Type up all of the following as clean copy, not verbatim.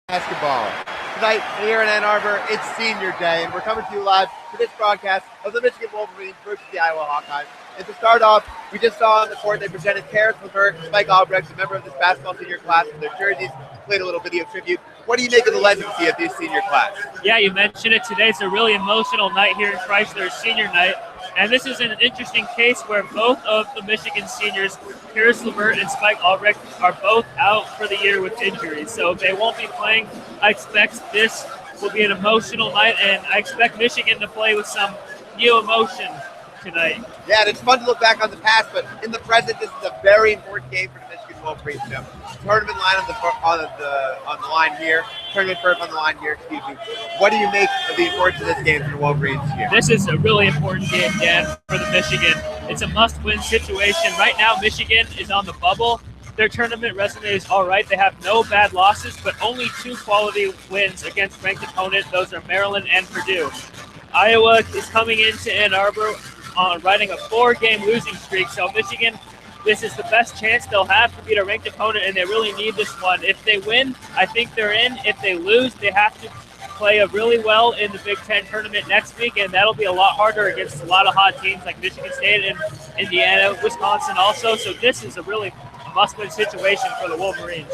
Basketball. Tonight here in Ann Arbor, it's senior day, and we're coming to you live for this broadcast of the Michigan Wolverines versus the Iowa Hawkeyes. And to start off, we just saw on the court they presented Karis LeVert and Spike Albrecht, a member of this basketball senior class, with their jerseys, played a little video tribute. What do you make of the legacy of this senior class? Yeah, you mentioned it. Today's a really emotional night here in Chrysler, senior night. And this is an interesting case where both of the Michigan seniors, Karis LeVert and Spike Albrecht, are both out for the year with injuries. So they won't be playing. I expect this will be an emotional night, and I expect Michigan to play with some new emotion tonight. Yeah, and it's fun to look back on the past, but in the present, this is a very important game for the Michigan Wolverines. Tournament line on the line here. Tournament berth on the line here. Excuse me. What do you make of the importance of this game for the Wolverines here? This is a really important game, Dan, for the Michigan. It's a must-win situation. Right now, Michigan is on the bubble. Their tournament resume is all right. They have no bad losses, but only 2 quality wins against ranked opponents. Those are Maryland and Purdue. Iowa is coming into Ann Arbor on riding a 4-game losing streak. So Michigan, this is the best chance they'll have to beat a ranked opponent, and they really need this one. If they win, I think they're in. If they lose, they have to play really well in the Big Ten tournament next week, and that'll be a lot harder against a lot of hot teams like Michigan State and Indiana, Wisconsin also. So this is a really must-win situation for the Wolverines.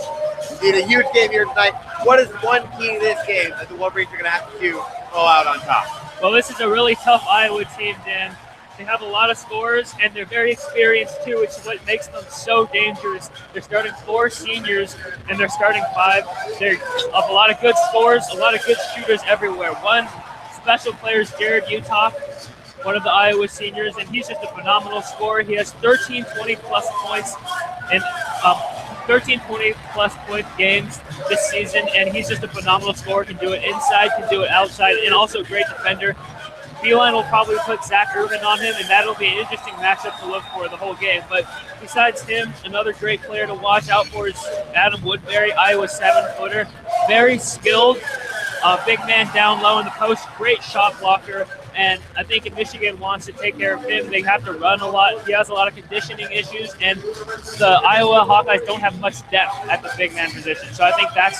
Indeed, a huge game here tonight. What is one key to this game that the Wolverines are going to have to do to go out on top? Well, this is a really tough Iowa team, Dan. They have a lot of scorers, and they're very experienced, too, which is what makes them so dangerous. They're starting 4 seniors, and they're starting 5. They're a lot of good scorers, a lot of good shooters everywhere. One special player is Jared Utah, one of the Iowa seniors, and he's just a phenomenal scorer. He has 13 20-plus points in 13 20-plus point games this season, and he's just a phenomenal scorer. Can do it inside, can do it outside, and also a great defender. Beeline will probably put Zach Irvin on him, and that'll be an interesting matchup to look for the whole game. But besides him, another great player to watch out for is Adam Woodbury, Iowa 7-footer. Very skilled, big man down low in the post, great shot blocker. And I think if Michigan wants to take care of him, they have to run a lot. He has a lot of conditioning issues, and the Iowa Hawkeyes don't have much depth at the big man position. So I think that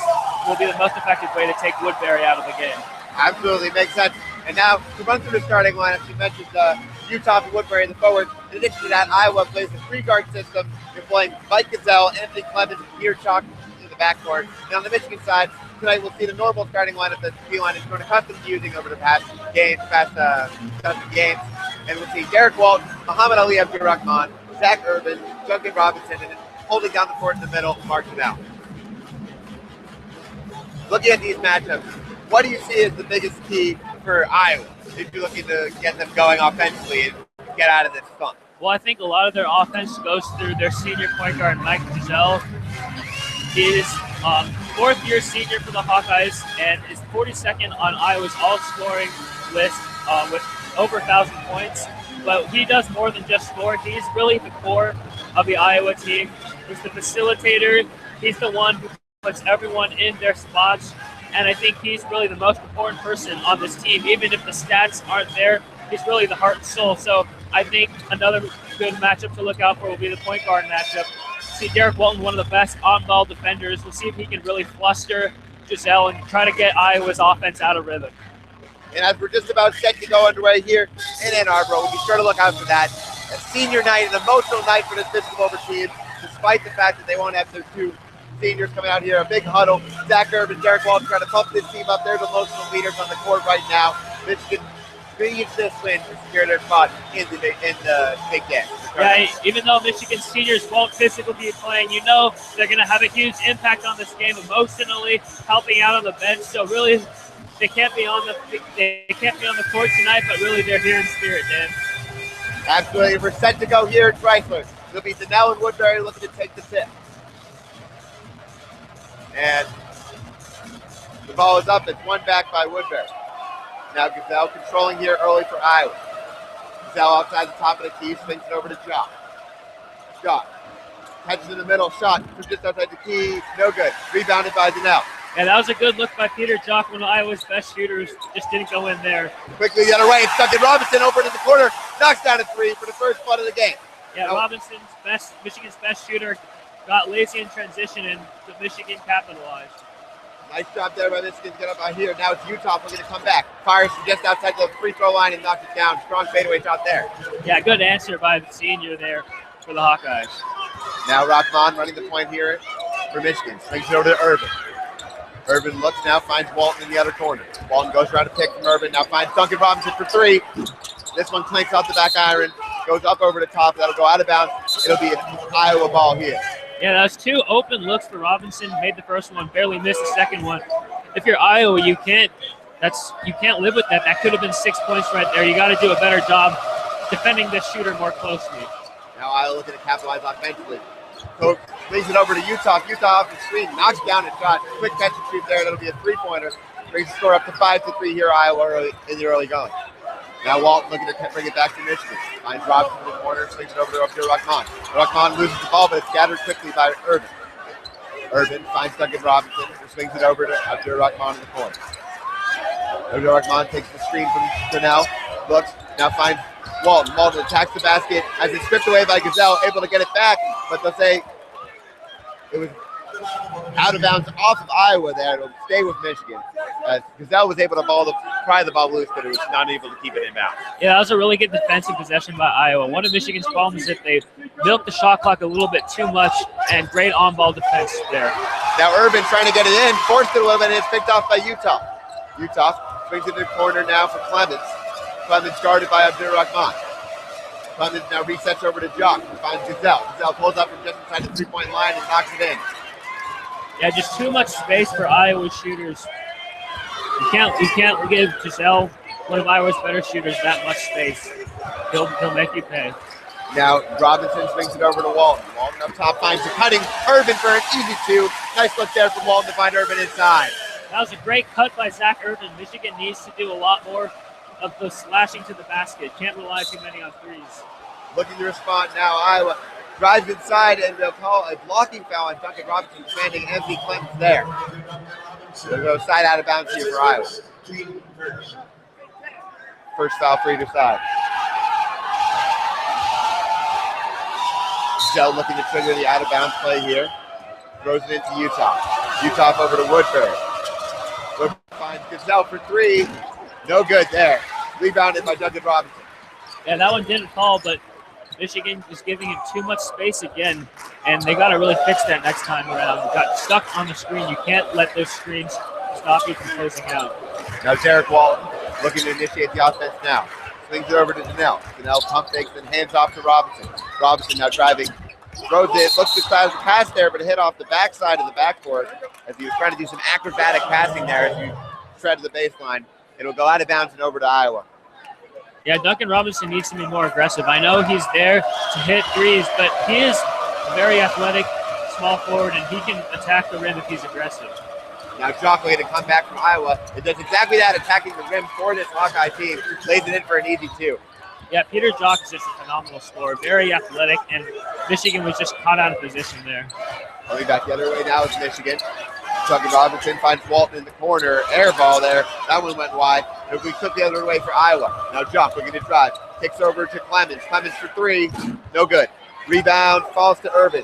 will be the most effective way to take Woodbury out of the game. Absolutely, makes sense. And now, to run through the starting lineup, you mentioned Utah and Woodbury in the forward. In addition to that, Iowa plays a 3-guard system. You're playing Mike Gazelle, Anthony Clemens, and Pierre Chalk in the backcourt. And on the Michigan side, tonight we'll see the normal starting lineup that the D-line has grown accustomed to using over the past games. And we'll see Derek Walton, Muhammad Ali Abdur-Rahman, Zach Irvin, Duncan Robinson, and holding down the court in the middle, Mark Janelle. Looking at these matchups, what do you see as the biggest key for Iowa if you're looking to get them going offensively and get out of this funk? Well, I think a lot of their offense goes through their senior point guard, Mike Giselle. He is 4th-year senior for the Hawkeyes and is 42nd on Iowa's all-scoring list with over 1,000 points. But he does more than just score. He's really the core of the Iowa team. He's the facilitator. He's the one who puts everyone in their spots. And I think he's really the most important person on this team. Even if the stats aren't there, he's really the heart and soul. So I think another good matchup to look out for will be the point guard matchup. See Derek Walton, one of the best on-ball defenders. We'll see if he can really fluster Giselle and try to get Iowa's offense out of rhythm. And as we're just about set to go underway here in Ann Arbor, we'll be sure to look out for that. A senior night, an emotional night for this Michigan Wolverines team, despite the fact that they won't have their 2 seniors coming out here. A big huddle. Zach Irvin, Derek Walton trying to pump this team up. They're the emotional leaders on the court right now. Michigan needs this win to secure their spot in the Big Ten. Yeah, even though Michigan seniors won't physically be playing, you know they're going to have a huge impact on this game emotionally, helping out on the bench. So really, they can't be on the court tonight, but really they're here in spirit, Dan. Absolutely. We're set to go here at Chrysler. It'll be Danelle and Woodbury looking to take the tip. And the ball is up. It's one back by Woodbury. Now Gazelle controlling here early for Iowa. Gazelle outside the top of the key, swings it over to Jock. Jock catches in the middle, shot from just outside the key, no good. Rebounded by Danelle. Yeah, that was a good look by Peter Jock, one of Iowa's best shooters. Just didn't go in there. Quickly the other way, it's Duncan Robinson over into the corner, knocks down a 3 for the first putt of the game. Yeah, Robinson's Michigan's best shooter, got lazy in transition, and Michigan capitalized. Nice job there by Michigan to get up out here. Now it's Utah looking to come back. Fires from just outside the free throw line and knocks it down. Strong fadeaway shot there. Yeah, good answer by the senior there for the Hawkeyes. Now Rahman running the point here for Michigan. Swings it over to Urban. Urban looks now, finds Walton in the other corner. Walton goes around to pick from Urban. Now finds Duncan Robinson for three. This one clanks off the back iron. Goes up over the top. That'll go out of bounds. It'll be an Iowa ball here. Yeah, that was two open looks for Robinson. Made the first one, barely missed the second one. If you're Iowa, you can't live with that. That could have been 6 points right there. You got to do a better job defending this shooter more closely. Now Iowa looking to capitalize offensively. So leaves it over to Utah. Utah off the screen, knocks down a shot. Quick catch and shoot there. That'll be a three-pointer. Brings the score up to 5-3 here, Iowa in the early going. Now Walton looking to bring it back to Michigan. Finds Robinson in the corner, swings it over to Abdur Rahman. Rahman loses the ball, but it's gathered quickly by Urban. Urban finds Duncan Robinson, who swings it over to Abdur Rahman in the corner. Abdur Rahman takes the screen from Grinnell, looks, now finds Walton. Walton attacks the basket, has it stripped away by Gazelle, able to get it back, but they'll say it was out of bounds off of Iowa there. It'll stay with Michigan. Gazelle was able to pry the ball loose, but it was not able to keep it in bounds. Yeah, that was a really good defensive possession by Iowa. One of Michigan's problems is that they milked the shot clock a little bit too much, and great on-ball defense there. Now Urban trying to get it in, forced it a little bit, and it's picked off by Utah. Utah swings it to the corner now for Clemens. Clemens guarded by Abdur Rahman. Clemens now resets over to Jock, who finds Gazelle. Gazelle pulls up from just inside the three-point line and knocks it in. Yeah, just too much space for Iowa shooters. You can't give Giselle, one of Iowa's better shooters, that much space. He'll make you pay. Now Robinson swings it over to Walton. Walton up top finds the cutting. Urban for an easy two. Nice look there from Walton to find Urban inside. That was a great cut by Zach Urban. Michigan needs to do a lot more of the slashing to the basket. Can't rely too many on threes. Looking to respond now, Iowa drives inside, and they'll call a blocking foul on Duncan Robinson, commanding empty Clemens there. They'll go side out of bounds here for Iowa. First foul for either side. Gazelle looking to trigger the out of bounds play here. Throws it into Utah. Utah over to Woodbury. Woodbury finds Gazelle for three. No good there. Rebounded by Duncan Robinson. Yeah, that one didn't fall, but Michigan is giving him too much space again, and they got to really fix that next time around. Got stuck on the screen. You can't let those screens stop you from closing out. Now Derek Walton looking to initiate the offense now. Swings it over to Donnell. Donnell pump fakes and hands off to Robinson. Robinson now driving. Throws it. Looks to try to pass there, but hit off the backside of the backboard as he was trying to do some acrobatic passing there as you tread to the baseline. It'll go out of bounds and over to Iowa. Yeah, Duncan Robinson needs to be more aggressive. I know he's there to hit threes, but he is a very athletic, small forward, and he can attack the rim if he's aggressive. Now Jock to come back from Iowa. It does exactly that, attacking the rim for this Hawkeye team. Lays it in for an easy two. Yeah, Peter Jock is just a phenomenal scorer, very athletic, and Michigan was just caught out of position there. Coming back the other way now is Michigan. Duncan Robinson finds Walton in the corner. Air ball there. That one went wide. But we took the other way for Iowa. Now Jock looking to drive. Kicks over to Clemens. Clemens for three. No good. Rebound falls to Urban.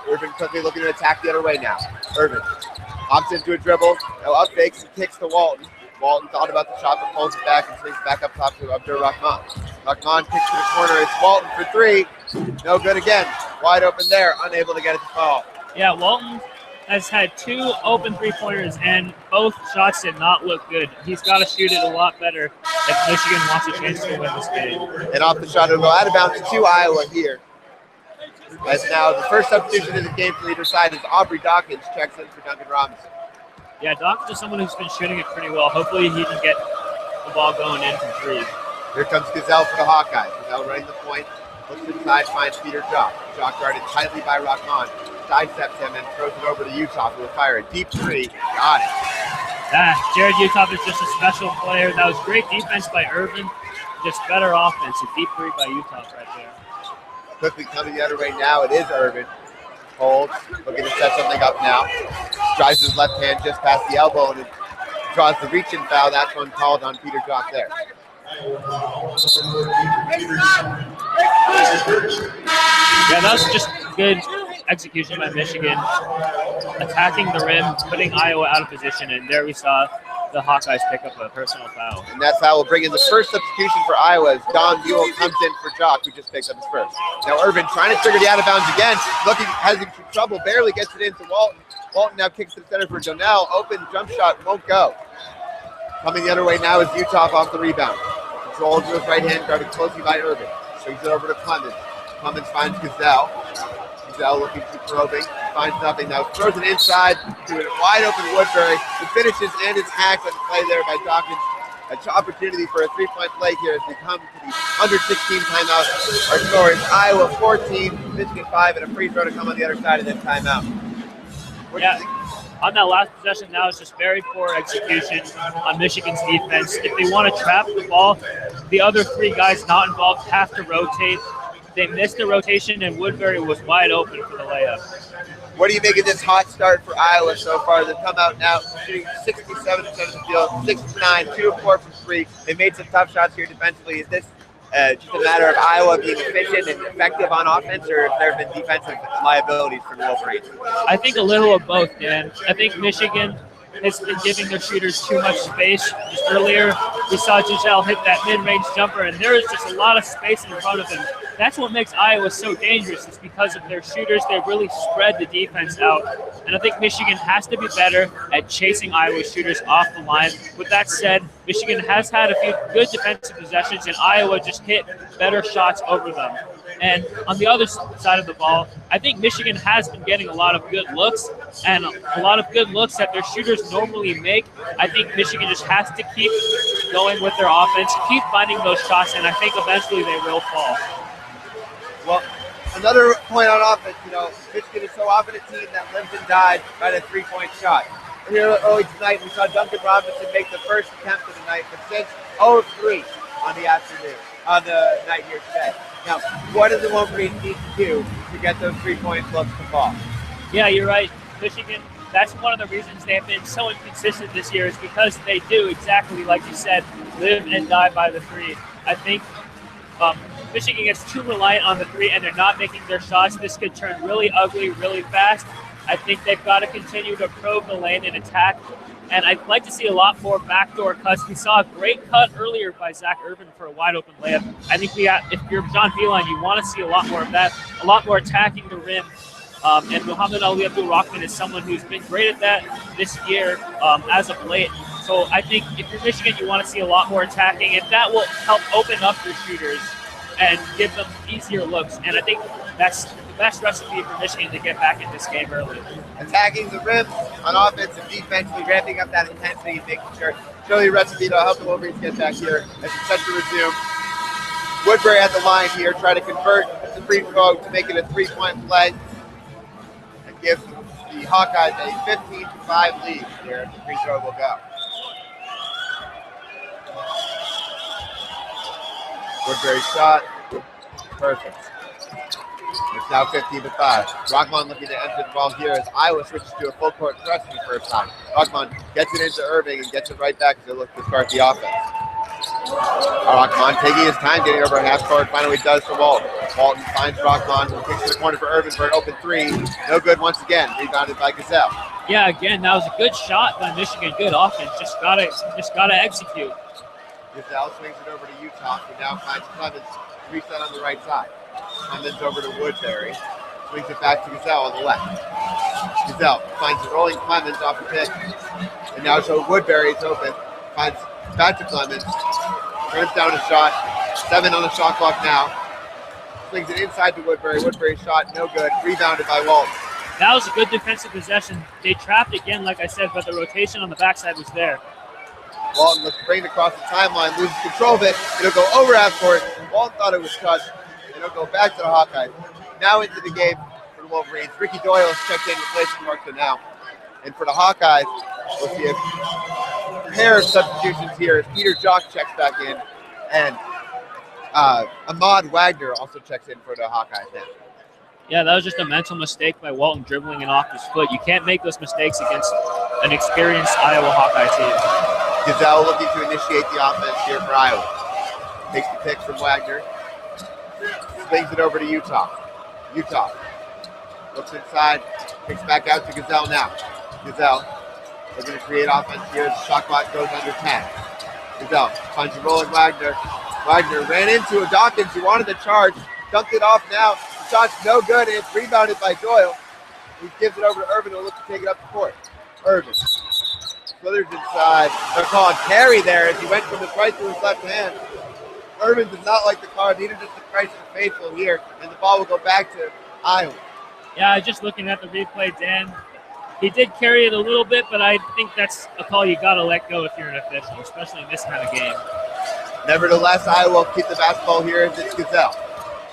Urban quickly looking to attack the other way now. Urban hops into a dribble. Now up fakes and kicks to Walton. Walton thought about the shot, but pulls it back and swings back up top to Abdur Rahman. Rahman kicks to the corner. It's Walton for three. No good again. Wide open there. Unable to get it to fall. Yeah, Walton has had two open three-pointers, and both shots did not look good. He's got to shoot it a lot better if Michigan wants a chance to win this game. And off the shot, it'll go out of bounds to Iowa here. As now the first substitution in the game for either side is Aubrey Dawkins, checks in for Duncan Robinson. Yeah, Dawkins is someone who's been shooting it pretty well. Hopefully he can get the ball going in from three. Here comes Gazelle for the Hawkeyes. Gazelle running the point, looks inside, finds Peter Jock. Jock guarded tightly by Rahman. Sidesteps him and throws it over to Utah, who will fire a deep three. Got it. Jared Utah is just a special player. That was great defense by Urban, just better offense. A deep three by Utah right there. Quickly coming the other way now, it is Urban. Holds, looking to set something up now. Drives his left hand just past the elbow and draws the reach-in foul. That's one called on Peter Jock there. Yeah, that was just good execution by Michigan, attacking the rim, putting Iowa out of position, and there we saw the Hawkeyes pick up a personal foul. And that foul will bring in the first substitution for Iowa as Don Buell comes in for Jock, who just picked up his first. Now Irvin trying to trigger the out of bounds again, having some trouble, barely gets it into Walton. Walton now kicks to the center for Donnell. Open jump shot won't go. Coming the other way now is Utah off the rebound. Controlled with right hand, guarded closely by Irvin. Brings it over to Clemens. Clemens finds Gazelle. Gazelle looking to probing, finds nothing. Now throws it inside to a wide open Woodbury. The finishes and it's hacked on the play there by Dawkins. An opportunity for a three-point play here as we come to the under 16 timeout. Our score is Iowa 14, Michigan 5, and a free throw to come on the other side of this timeout. What do you think? On that last possession now, it's just very poor execution on Michigan's defense. If they want to trap the ball, the other three guys not involved have to rotate. They missed the rotation, and Woodbury was wide open for the layup. What do you make of this hot start for Iowa so far? They've come out now shooting 67% of the field, 69, 2 of 4 from 3. They made some tough shots here defensively. Is this just a matter of Iowa being efficient and effective on offense, or have there been defensive liabilities for the Wolverines? I think a little of both, Dan. I think Michigan has been giving their shooters too much space. Just earlier, we saw Giselle hit that mid-range jumper, and there is just a lot of space in front of him. That's what makes Iowa so dangerous. It's because of their shooters. They really spread the defense out. And I think Michigan has to be better at chasing Iowa's shooters off the line. With that said, Michigan has had a few good defensive possessions, and Iowa just hit better shots over them. And on the other side of the ball, I think Michigan has been getting a lot of good looks, and a lot of good looks that their shooters normally make. I think Michigan just has to keep going with their offense, keep finding those shots, and I think eventually they will fall. Well, another point on offense, Michigan is so often a team that lives and dies by the three-point shot. Here early tonight, we saw Duncan Robinson make the first attempt of the night, but since 0 of 3 on the night here today. Now, what does the Wolverines need to do to get those three-point looks to fall? Yeah, you're right. Michigan, that's one of the reasons they have been so inconsistent this year is because they do exactly like you said, live and die by the three. I think Michigan gets too reliant on the three and they're not making their shots. This could turn really ugly really fast. I think they've got to continue to probe the lane and attack. And I'd like to see a lot more backdoor cuts. We saw a great cut earlier by Zach Irvin for a wide open layup. I think if you're John Beilein, you want to see a lot more of that, a lot more attacking the rim. And Muhammad Ali Abdul-Rahman is someone who's been great at that this year as of late. So I think if you're Michigan, you want to see a lot more attacking, and that will help open up your shooters and give them easier looks. And I think that's the best recipe for Michigan to get back in this game early. Attacking the rim on offense and defensively, ramping up that intensity and making sure. Show you a recipe to help the Wolverines get back here as it's set to resume. Woodbury at the line here, try to convert the free throw to make it a three-point play and give the Hawkeyes a 15-5 lead here. The free throw will go. Woodbury shot, perfect. It's now 15-5. Rockman looking to enter the ball here as Iowa switches to a full court press for the first time. Rockman gets it into Irving and gets it right back as they look to start the offense. Rockman taking his time, getting over half court, finally does for Walton. Walton finds Rockman, who kicks to the corner for Irvin for an open three. No good once again, rebounded by Gazelle. Yeah, again, that was a good shot by Michigan, good offense. Just gotta execute. Gazelle swings it over to Utah, who now finds Clemens, reset on the right side. Clemens over to Woodbury, swings it back to Gazelle on the left. Gazelle finds rolling Clemens off the pick, and now so Woodbury is open, finds back to Clemens, turns down a shot, 7 on the shot clock now, swings it inside to Woodbury. Woodbury's shot no good, rebounded by Walton. That was a good defensive possession. They trapped again, like I said, but the rotation on the backside was there. Walton looks to bring it across the timeline, loses control of it. It'll go over half court. Walton thought it was cut. It'll go back to the Hawkeyes. Now into the game for the Wolverines. Ricky Doyle has checked in, replacing Mark now. And for the Hawkeyes, we'll see a pair of substitutions here as Peter Jock checks back in. And Ahmad Wagner also checks in for the Hawkeyes now. Yeah, that was just a mental mistake by Walton dribbling it off his foot. You can't make those mistakes against an experienced Iowa Hawkeye team. Gazelle looking to initiate the offense here for Iowa. Takes the pick from Wagner. Swings it over to Utah. Utah Looks inside, kicks back out to Gazelle now. Gazelle looking to create offense here as the shot clock goes under 10. Gazelle finds a rolling Wagner. Wagner ran into a Dawkins who wanted to charge, dunked it off now. The shot's no good, and it's rebounded by Doyle. He gives it over to Irvin, who'll look to take it up the court. Irvin slithers inside. They're calling carry there as he went from his right to his left hand. Irvin does not like the call. Neither does the Christ the faithful here, and the ball will go back to Iowa. Yeah, just looking at the replay, Dan, he did carry it a little bit, but I think that's a call you got to let go if you're an official, especially in this kind of game. Nevertheless, Iowa will keep the basketball here as it's Gazelle.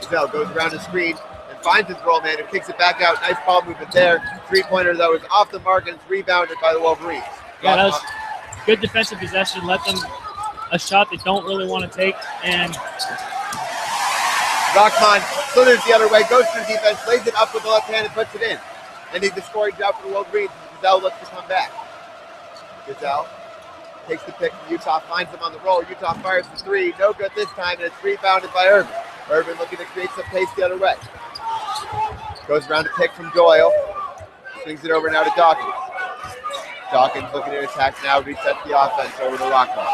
Gazelle goes around the screen and finds his roll man and kicks it back out. Nice ball movement there. Three-pointer, though, is off the mark and it's rebounded by the Wolverines. Yeah, that was good defensive possession. Let them a shot they don't really want to take. And Rockman slithers the other way, goes to the defense, lays it up with the left hand and puts it in. And he's the scoring job for the Wolverines. Gazelle looks to come back. Gazelle takes the pick from Utah, finds him on the roll. Utah fires the three. No good this time, and it's rebounded by Irvin. Irvin looking to create some pace the other way. Goes around to pick from Doyle. Swings it over now to Dawkins. Dawkins looking to attack now, resets the offense over to Rockman.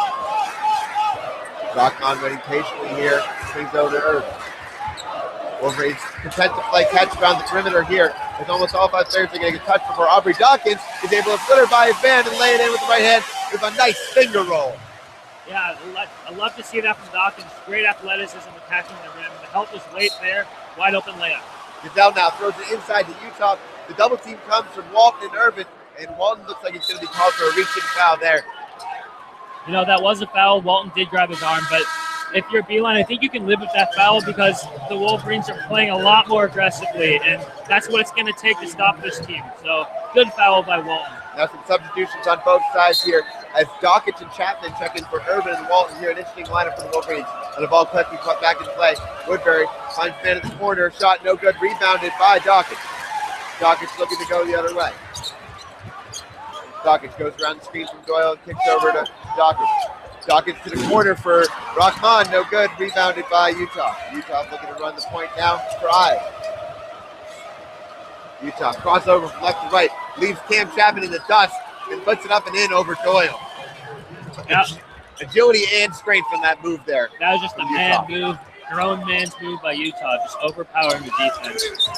Rockman waiting patiently here. Swings over to Irvin. Wolverines content to play catch around the perimeter here. As almost all 5 players are getting a touch before Aubrey Dawkins is able to flitter by his band and lay it in with the right hand with a nice finger roll. Yeah, I love to see that from Dawkins. Great athleticism attacking the rim. The help was late there. Wide open layup. Gazelle now throws it inside to Utah. The double team comes from Walton and Irvin, and Walton looks like he's going to be called for a reaching foul there. You know, that was a foul. Walton did grab his arm, but if you're Beeline, I think you can live with that foul because the Wolverines are playing a lot more aggressively, and that's what it's going to take to stop this team. So, good foul by Walton. Now some substitutions on both sides here as Dawkins and Chapman check in for Irvin and Walton here. An interesting lineup for the Wolverines. And the ball quickly put back in play. Woodbury finds man in the corner. Shot no good. Rebounded by Dawkins. Dawkins looking to go the other way. Dawkins goes around the screen from Doyle and kicks over to Dawkins. Dawkins to the corner for Rockman. No good. Rebounded by Utah. Utah looking to run the point now for Iowa. Utah crossover from left to right. Leaves Cam Chapman in the dust and puts it up and in over Doyle. Yep. Agility and strength from that move there. That was just a man move, grown man's move by Utah, just overpowering the defense.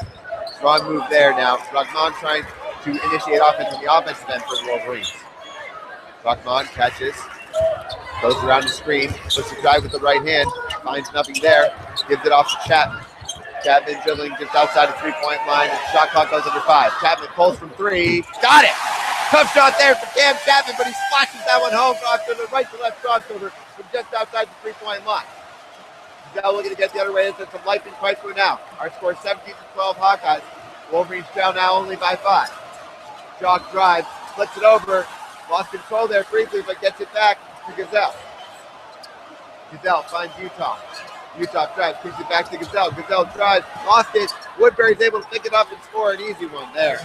Strong move there now. Rockman trying to initiate offense on the offensive end for the Wolverines. Rockman catches, goes around the screen, looks to drive with the right hand, finds nothing there, gives it off to Chapman. Chapman dribbling just outside the three-point line, and the shot clock goes under 5. Chapman pulls from 3, got it! Tough shot there for Cam Chapman, but he splashes that one home after the right to left crossover from just outside the three-point line. Now looking to get the other way into some life in Chrysler now. Our score 17-12 Hawkeyes. Wolverines trail now only by 5. Jock drives, flips it over, lost control there briefly, but gets it back to Gazelle. Gazelle finds Utah. Utah drives, kicks it back to Gazelle. Gazelle drives, lost it. Woodbury's able to pick it up and score an easy one there.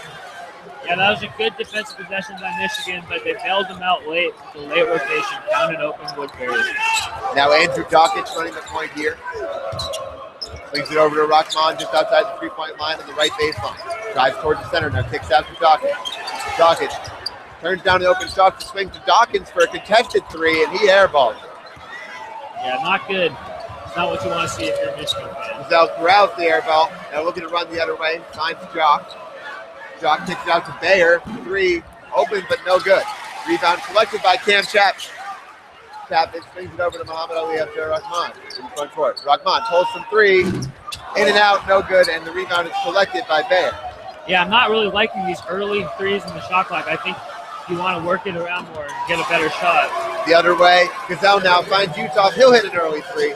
Yeah, that was a good defensive possession by Michigan, but they bailed them out late. The late rotation counted open Woodbury. Now Andrew Dawkins running the point here. Swings it over to Rockman just outside the three-point line on the right baseline. Drives towards the center now, kicks out to Dawkins. Dawkins turns down the open shot to swing to Dawkins for a contested 3, and he airballs it. Yeah, not good. It's not what you want to see if you're a Michigan fan. Gazelle corrals the air ball. Now looking to run the other way. Finds Jock. Jock kicks it out to Bayer. 3, open but no good. Rebound collected by Cam Chapman. Chapman swings it over to Muhammad Ali after Rahman in the front court. Rahman pulls from 3. In and out, no good, and the rebound is collected by Bayer. Yeah, I'm not really liking these early threes in the shot clock. I think you want to work it around more and get a better shot. The other way, Gazelle now finds Utah. He'll hit an early 3,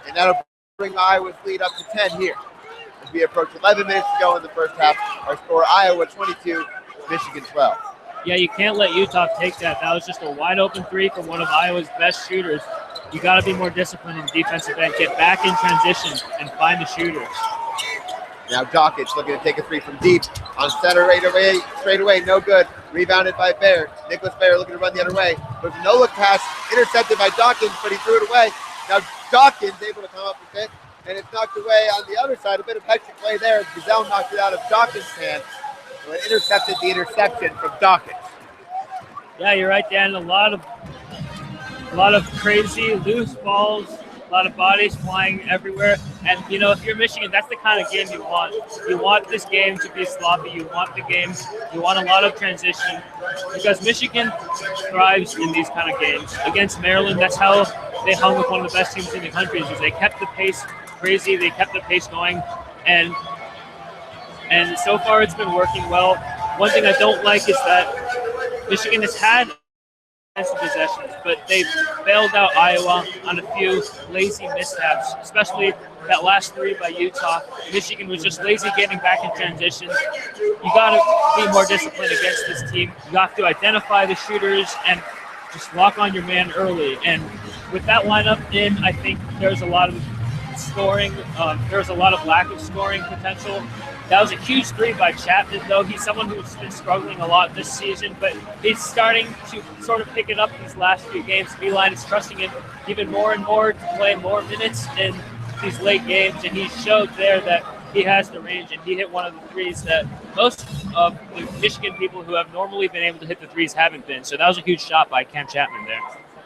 and that'll bring Iowa's lead up to 10 here. As we approach 11 minutes to go in the first half, our score Iowa 22, Michigan 12. Yeah, you can't let Utah take that. That was just a wide open 3 from one of Iowa's best shooters. You got to be more disciplined in the defensive end. Get back in transition and find the shooters. Now Dawkins looking to take a 3 from deep on center straight away, no good. Rebounded by Bayer. Nicholas Bayer looking to run the other way. With no look pass, intercepted by Dawkins, but he threw it away. Now Dawkins able to come up with it. and it's knocked away on the other side. A bit of hectic play there as Gazelle knocked it out of Dawkins' hand. So it intercepted the interception from Dawkins. Yeah, you're right, Dan. A lot of crazy loose balls, a lot of bodies flying everywhere. And if you're Michigan, that's the kind of game you want. You want this game to be sloppy. You want a lot of transition, because Michigan thrives in these kind of games. Against Maryland, that's how they hung with one of the best teams in the country. Is they kept the pace crazy. They kept the pace going, and so far it's been working well. One thing I don't like is that Michigan has had possessions, but they've bailed out Iowa on a few lazy mishaps, especially that last three by Utah. Michigan was just lazy getting back in transition. You got to be more disciplined against this team. You have to identify the shooters and just lock on your man early. And with that lineup in, I think there's a lot of scoring. There's a lot of lack of scoring potential. That was a huge three by Chapman, though. He's someone who's been struggling a lot this season, but he's starting to sort of pick it up these last few games. Beeline is trusting him even more and more to play more minutes in these late games, and he showed there that he has the range, and he hit one of the threes that most of the Michigan people who have normally been able to hit the threes haven't been. So that was a huge shot by Cam Chapman there.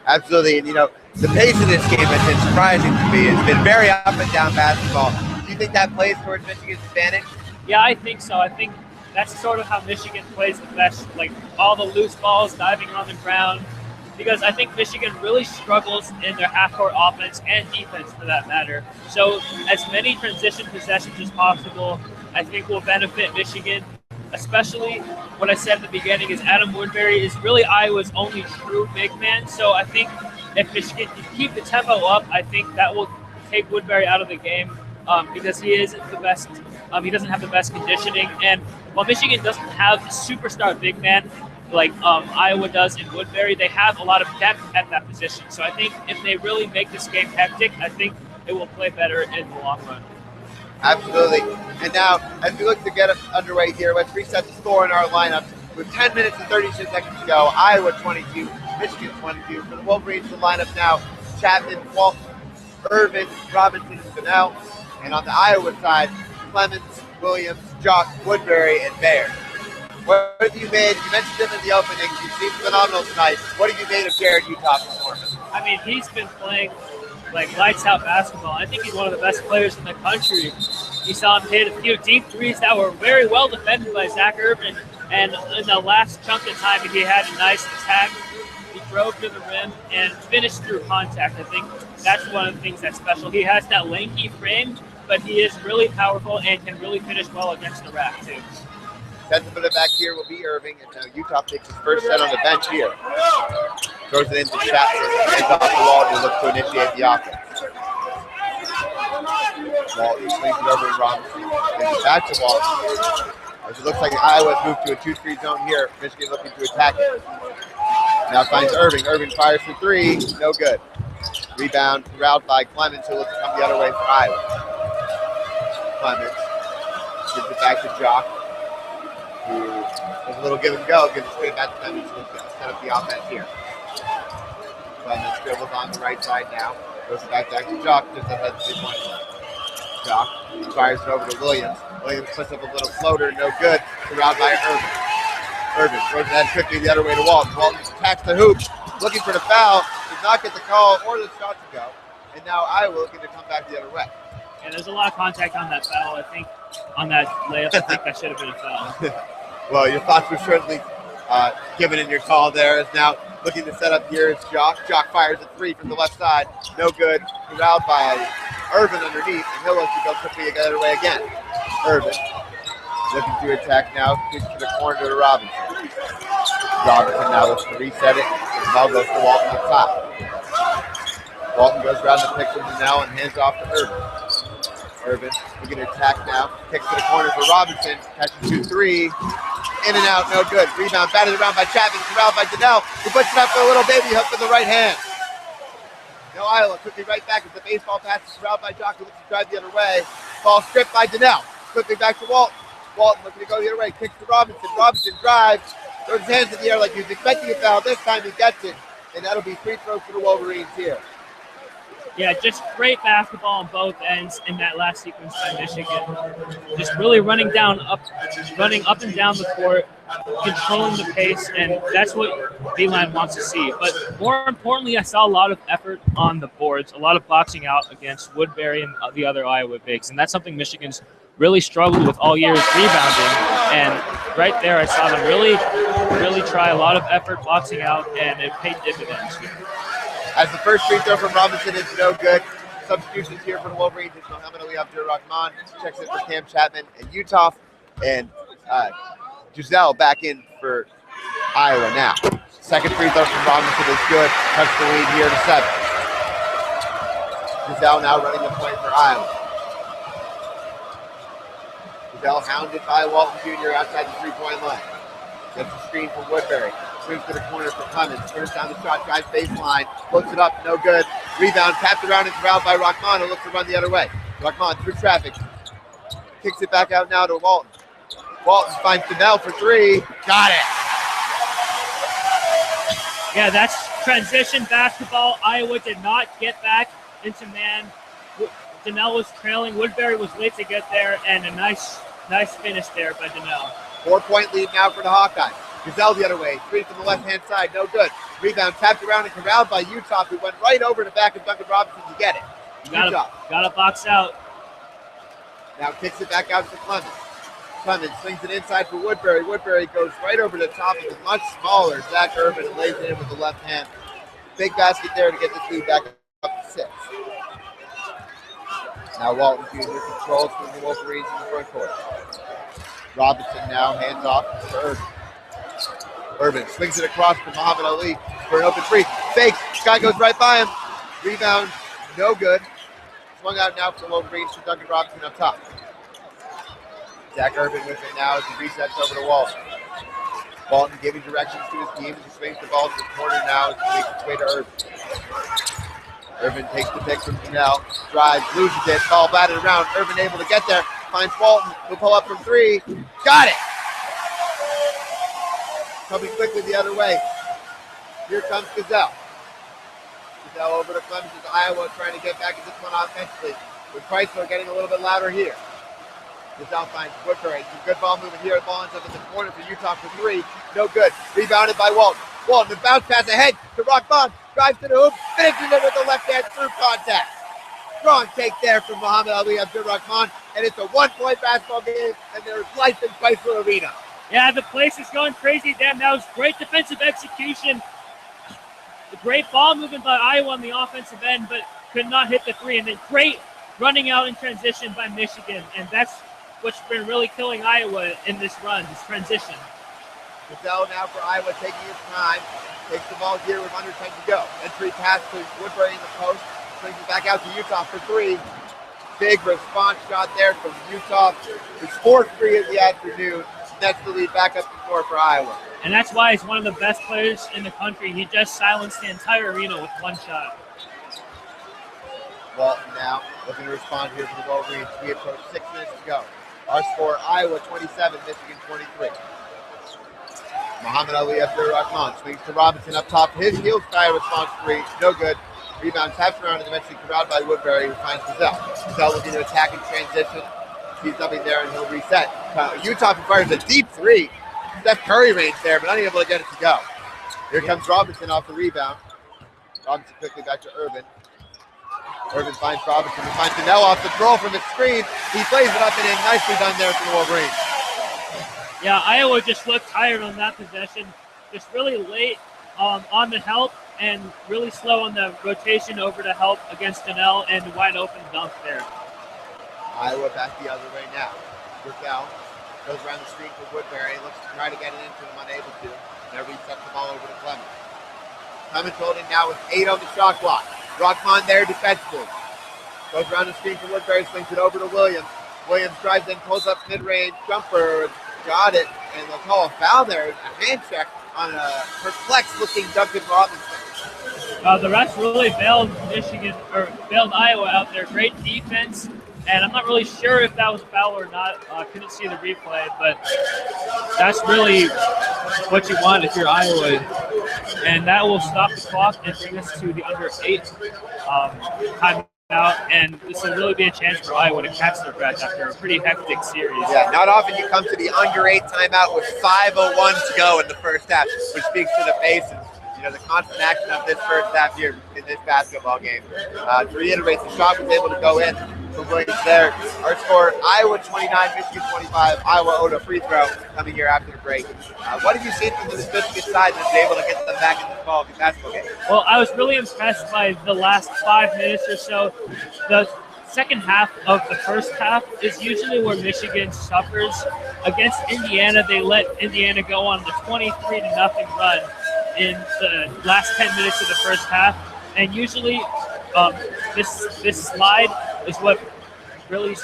Absolutely, and the pace of this game has been surprising to me. It's been very up and down basketball. Do you think that plays towards Michigan's advantage? Yeah, I think so. I think that's sort of how Michigan plays the best, like all the loose balls diving on the ground, because I think Michigan really struggles in their half-court offense and defense for that matter. So as many transition possessions as possible, I think will benefit Michigan, especially what I said at the beginning is Adam Woodbury is really Iowa's only true big man. So I think if Michigan can keep the tempo up, I think that will take Woodbury out of the game because he isn't the best. He doesn't have the best conditioning, and while Michigan doesn't have a superstar big man like Iowa does in Woodbury, they have a lot of depth at that position. So I think if they really make this game hectic, I think it will play better in the long run. Absolutely. And now, as we look to get us underway here, let's reset the score in our lineup. With 10 minutes and 36 seconds to go, Iowa 22, Michigan 22. For the Wolverines, the lineup now, Chapman, Walton, Irvin, Robinson, and Fennell. And on the Iowa side, Clemens, Williams, Jock, Woodbury, and Baird. What have you made? You mentioned him in the opening. He seemed phenomenal tonight. What have you made of Jared Utah's performance? I mean, he's been playing like lights out basketball. I think he's one of the best players in the country. You saw him hit a few deep threes that were very well defended by Zach Irvin. And in the last chunk of time, he had a nice attack. He drove to the rim and finished through contact. I think that's one of the things that's special. He has that lanky frame, but he is really powerful and can really finish well against the rack, too. Set to put it back here will be Irving, and now Utah takes his first set on the bench here. Throws it into Chapman, heads off the wall to look to initiate the offense. Walton swings it over to Robinson. Then back to Walton. As it looks like Iowa's moved to a 2-3 zone here. Michigan looking to attack it. Now finds Irving. Irving fires for three. No good. Rebound corralled by Clemens, who looks to come the other way for Iowa. Clemens gives it back to Jock, who has a little give and go. Gives it straight back to Clemens, who's going to set up the offense here. Clemens dribbles on the right side now. Goes it back to Jock, just ahead of 3 points. Jock fires it over to Williams. Williams puts up a little floater, no good. Corralled by Irving. Irving throws it head quickly the other way to Walton. Walton attacks the hoop, looking for the foul. Does not get the call or the shot to go. And now Iowa looking to come back the other way. Yeah, there's a lot of contact on that foul. I think on that layup, I think that should have been a foul. Well, your thoughts were certainly given in your call there. As now looking to set up here is Jock. Jock fires a three from the left side. No good. Corralled by Irvin underneath. And he'll look to go quickly the other way again. Irvin looking to attack now. Kicks to the corner to Robinson. Robinson now looks to reset it. The ball goes to Walton up top. Walton goes around the pick from now and hands off to Irvin. Irvin looking to attack now. Kicks to the corner for Robinson. Catches 2-3. In and out, no good. Rebound batted around by Chapman. Corralled by Donnell, who puts it up for a little baby hook with the right hand. Now Iowa quickly right back as the baseball pass is corralled by Jock, who looks to drive the other way. Ball stripped by Donnell. Quickly back to Walton. Walton looking to go the other way. Kicks to Robinson. Robinson drives. Throws his hands in the air like he was expecting a foul. This time he gets it. And that'll be free throws for the Wolverines here. Yeah, just great basketball on both ends in that last sequence by Michigan. Just really running up and down the court, controlling the pace, and that's what Beeline wants to see. But more importantly, I saw a lot of effort on the boards, a lot of boxing out against Woodbury and the other Iowa bigs, and that's something Michigan's really struggled with all year is rebounding. And right there, I saw them really try a lot of effort boxing out, and it paid dividends. As the first free throw from Robinson is no good. Substitutions here for the Wolverines. It's Mohamed Ali Abdur-Rahman. Checks in for Cam Chapman and Utah. And Giselle back in for Iowa now. Second free throw from Robinson is good. Cuts the lead here to 7. Giselle now running the point for Iowa. Giselle hounded by Walton Jr. outside the three-point line. Gets the screen from Woodbury. Swings to the corner for Clemens. Turns down the shot, drives baseline. Looks it up, no good. Rebound, tapped around and corralled by Rahman, who looks to run the other way. Rahman through traffic. Kicks it back out now to Walton. Walton finds Donnell for 3. Got it. Yeah, that's transition basketball. Iowa did not get back into man. Donnell was trailing. Woodbury was late to get there, and a nice finish there by Donnell. 4-point lead now for the Hawkeyes. Giselle the other way. 3 from the left-hand side. No good. Rebound tapped around and corralled by Utah, who went right over the back of Duncan Robinson to get it. Gotta box out. Now kicks it back out to Clemens. Clemens swings it inside for Woodbury. Woodbury goes right over the top of the much smaller Zach Urban and lays it in with the left hand. Big basket there to get this lead back up to 6. Now Walton Jr. controls from the Wolverines in the front court. Robinson now hands off to Urban. Urban swings it across to Mohamed Ali for an open 3. Fake. Guy goes right by him. Rebound, no good. Swung out now for the Wolverines to Duncan Robinson up top. Zach Urban with it now as he resets over to Walton. Walton giving directions to his team as he swings the ball to the corner now as he makes its way to Urban. Urban takes the pick from Donnell. Drives, loses it. Ball batted around. Urban able to get there. Finds Walton. Who'll pull up from 3. Got it! Coming quickly the other way. Here comes Giselle. Giselle over to Clemens as Iowa trying to get back at this one offensively. With Chrysler getting a little bit louder here. Giselle finds Woodbury. Some good ball movement here. Ball ends up in the corner for Utah for 3. No good. Rebounded by Walton. Walton, the bounce pass ahead to Rahman. Drives to the hoop. Finishes it with the left hand through contact. Strong take there from Mohamed Ali Abdur-Rahman. And it's a 1-point basketball game. And there's life in Chrysler Arena. Yeah, the place is going crazy. Damn, that was great defensive execution. The great ball movement by Iowa on the offensive end, but could not hit the 3. And then great running out in transition by Michigan. And that's what's been really killing Iowa in this run, this transition. Giselle now for Iowa taking his time. Takes the ball here with under 10 to go. Entry pass to Woodbury in the post. Brings it back out to Utah for 3. Big response shot there from Utah. His 4th 3 of the afternoon. That's the lead back up to 4 for Iowa. And that's why he's one of the best players in the country. He just silenced the entire arena with one shot. Walton now looking to respond here for the Wolverines. We approach 6 minutes to go. Our score, Iowa 27, Michigan 23. Mohamed Ali Abdur-Rahman swings to Robinson up top. His heel sky response 3. No good. Rebound taps around and eventually corralled by Woodbury, who finds Giselle. Giselle looking to attack in transition. Sees nothing there and he'll reset. Utah fires a deep 3. Steph Curry range there, but unable to get it to go. Here comes Robinson off the rebound. Robinson quickly back to Urban. Urban finds Robinson. He finds Donnell off the throw from the screen. He plays it up and in. Nicely done there for the Wolverines. Yeah, Iowa just looked tired on that possession. Just really late on the help and really slow on the rotation over to help against Donnell and wide open dunk there. Iowa back the other way now. Giselle goes around the screen for Woodbury. Looks to try to get it into him, unable to. Now resets the ball over to Clemens. Clemens holding now with 8 on the shot clock. Rahman there defensively. Goes around the screen for Woodbury, swings it over to Williams. Williams drives in, pulls up mid-range, jumper, got it, and they'll call a foul there. A hand check on a perplexed-looking Duncan Robinson. The refs really bailed Iowa out there. Great defense And I'm not really sure if that was a foul or not. Couldn't see the replay, but that's really what you want if you're Iowa. And that will stop the clock and bring us to the under 8 timeout. And this will really be a chance for Iowa to catch their breath after a pretty hectic series. Yeah, not often you come to the under 8 timeout with 5:01 to go in the first half, which speaks to the pace and the constant action of this first half here in this basketball game. To reiterate, the shot was able to go in from Williams there. Our score, Iowa 29, Michigan 25. Iowa owed a free throw coming here after the break. What have you seen from this Michigan side that's able to get them back in the basketball game? Well, I was really impressed by the last 5 minutes or so. The second half of the first half is usually where Michigan suffers. Against Indiana, they let Indiana go on the 23-0 run in the last 10 minutes of the first half, and usually this slide is what really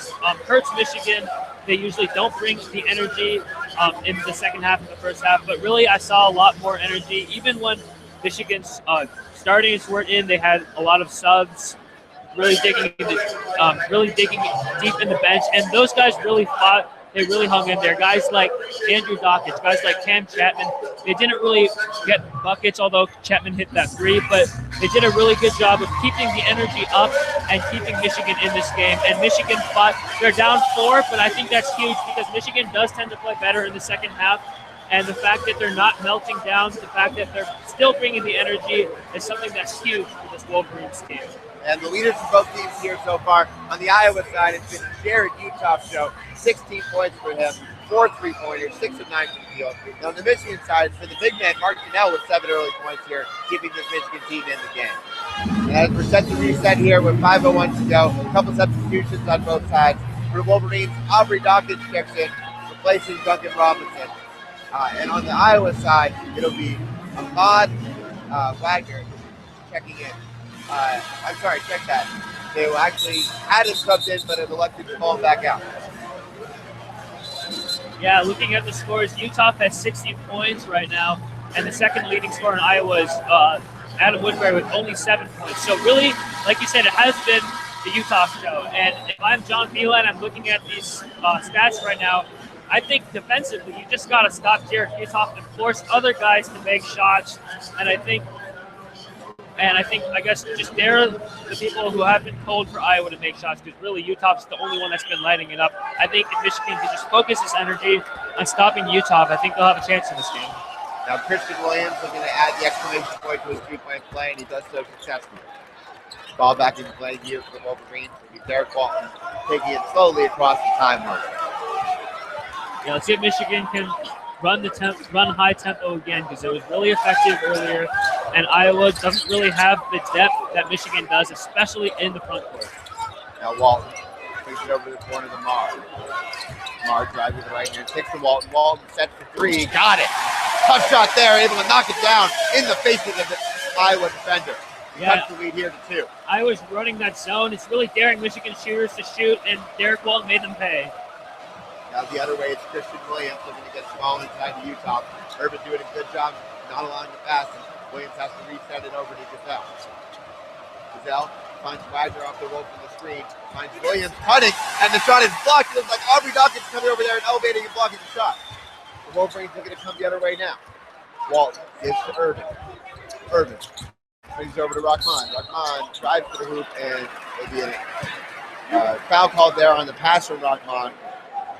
hurts Michigan. They usually don't bring the energy in the second half of the first half, but really I saw a lot more energy. Even when Michigan's starters weren't in, they had a lot of subs, really digging deep in the bench, and those guys really fought. They really hung in there. Guys like Andrew Dawkins, guys like Cam Chapman, they didn't really get buckets, although Chapman hit that 3, but they did a really good job of keeping the energy up and keeping Michigan in this game. And Michigan fought. They're down 4, but I think that's huge because Michigan does tend to play better in the second half. And the fact that they're not melting down, the fact that they're still bringing the energy is something that's huge for this Wolverines team. And the leaders of both teams here so far, on the Iowa side, it's been Jared Uthoff's show. 16 points for him, 4 3-pointers, 6 of 9 from the field. Now on the Michigan side, it's been the big man, Mark Cannell, with 7 early points here, keeping this Michigan team in the game. And as we're set to reset here with 5:01 to go, a couple substitutions on both sides. For the Wolverines, Aubrey Dawkins checks in, replacing Duncan Robinson. And on the Iowa side, it'll be Ahmad Wagner checking in. I'm sorry, check that. They actually had him subbed in, but have elected to call him back out. Yeah, looking at the scores, Uthoff has 60 points right now, and the second leading scorer in Iowa is Adam Woodbury with only 7 points. So really, like you said, it has been the Uthoff show. And if I'm John Beeline, I'm looking at these stats right now. I think defensively, you just got to stop Jared Uthoff and force other guys to make shots. And I guess just they're the people who have been told for Iowa to make shots because really Uthoff's the only one that's been lighting it up. I think if Michigan can just focus its energy on stopping Uthoff, I think they'll have a chance in this game. Now Christian Williams is going to add the exclamation point to his 3-point play, and he does so successfully. Ball back into play here for the Wolverines. It'll be Derek Walton taking it slowly across the timeline. Yeah, let's see if Michigan can run high tempo again because it was really effective earlier, and Iowa doesn't really have the depth that Michigan does, especially in the front court. Now Walton brings it over to the corner to Marr. Marr drives with the right hand, takes to Walton. Walton sets for 3, got it. Tough shot there, able to knock it down in the faces of the Iowa defender. Cuts the lead here to 2. Iowa's running that zone. It's really daring Michigan shooters to shoot, and Derek Walton made them pay. Now the other way, it's Christian Williams looking to get the ball inside to Uthoff. Urban doing a good job not allowing the pass, and Williams has to reset it over to Gazelle. Gazelle finds Wagner off the rope from the screen, finds Williams cutting, and the shot is blocked. It looks like Aubrey Dawkins coming over there and elevating and blocking the shot. The Wolverines looking to come the other way now. Walton gives to Urban. Urban brings it over to Rahman. Rahman drives to the hoop, and it'll be a foul called there on the pass from Rahman.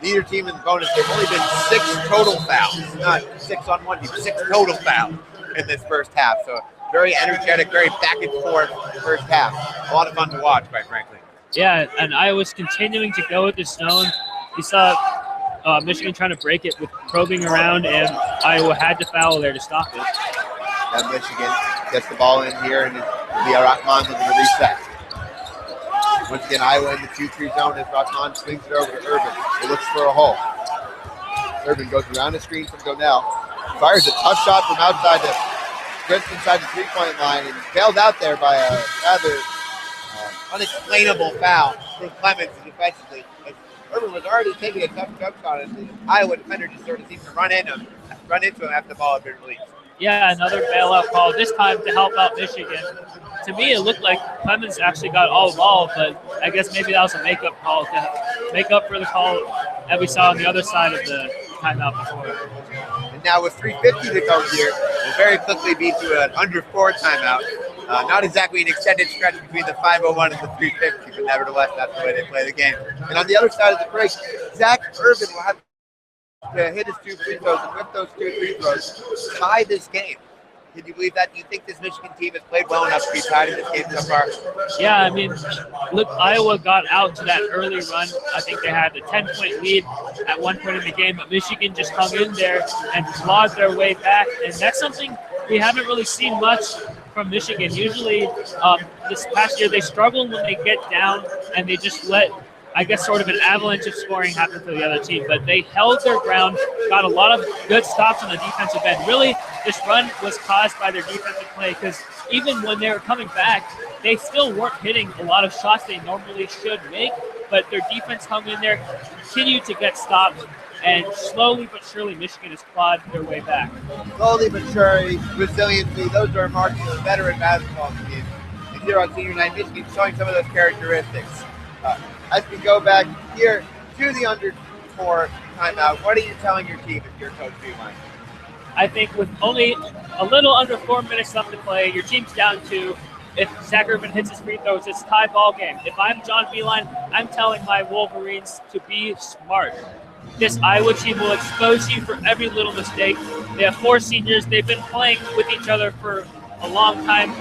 Leader team in the bonus. There's only been 6 total fouls, not 6 on one team, 6 total fouls in this first half. So very energetic, very back and forth first half. A lot of fun to watch, quite frankly. Yeah, and Iowa's continuing to go with the zone. You saw Michigan trying to break it with probing around, and Iowa had to foul there to stop it. Then Michigan gets the ball in here, and it'll be Rahman looking to reset. Once again, Iowa in the 2-3 zone as Rahman swings it over to Urban. He looks for a hole. Urban goes around the screen from Donnell. Fires a tough shot from outside to drifts inside the 3-point line and bailed out there by a rather unexplainable foul from Clemens defensively. Urban was already taking a tough jump shot, and the Iowa defender just sort of seemed to run into him after the ball had been released. Yeah, another bailout call, this time to help out Michigan. To me, it looked like Clemens actually got all the ball, but I guess maybe that was a makeup call to make up for the call that we saw on the other side of the timeout before. And now with 3:50 to go here, we'll very quickly be to an under 4 timeout. Not exactly an extended stretch between the 5:01 and the 3:50, but nevertheless, that's the way they play the game. And on the other side of the break, Zach Irvin will have to hit his 2 free throws, and with those 2 free throws, tie this game. Can you believe that? Do you think this Michigan team has played well enough to be tied in this game so far? Yeah, I mean, look, Iowa got out to that early run. I think they had a 10-point lead at one point in the game, but Michigan just hung in there and clawed their way back. And that's something we haven't really seen much from Michigan. Usually, this past year, they struggle when they get down and they just let, I guess, sort of an avalanche of scoring happen to the other team. But they held their ground, got a lot of good stops on the defensive end. Really, this run was caused by their defensive play because even when they were coming back, they still weren't hitting a lot of shots they normally should make. But their defense hung in there, continued to get stopped, and slowly but surely Michigan has clawed their way back. Slowly but surely, resiliency, those are marks of a veteran basketball team. And here on Senior Night, Michigan showing some of those characteristics. As we go back here to the under 4 timeout, what are you telling your team if you're Coach Beilein? I think with only a little under 4 minutes left to play, your team's down 2. If Zach Irvin hits his free throws, it's a tie ball game. If I'm John Beilein, I'm telling my Wolverines to be smart. This Iowa team will expose you for every little mistake. They have 4 seniors. They've been playing with each other for a long time.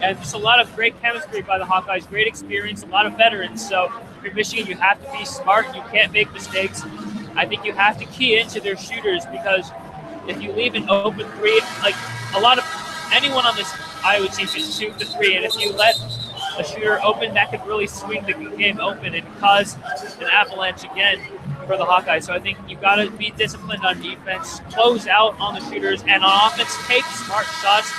And just a lot of great chemistry by the Hawkeyes, great experience, a lot of veterans. So for Michigan, you have to be smart. You can't make mistakes. I think you have to key into their shooters because if you leave an open 3, like a lot of anyone on this Iowa team can shoot the 3, and if you let a shooter open, that could really swing the game open and cause an avalanche again for the Hawkeyes. So I think you've got to be disciplined on defense, close out on the shooters, and on offense, take smart shots.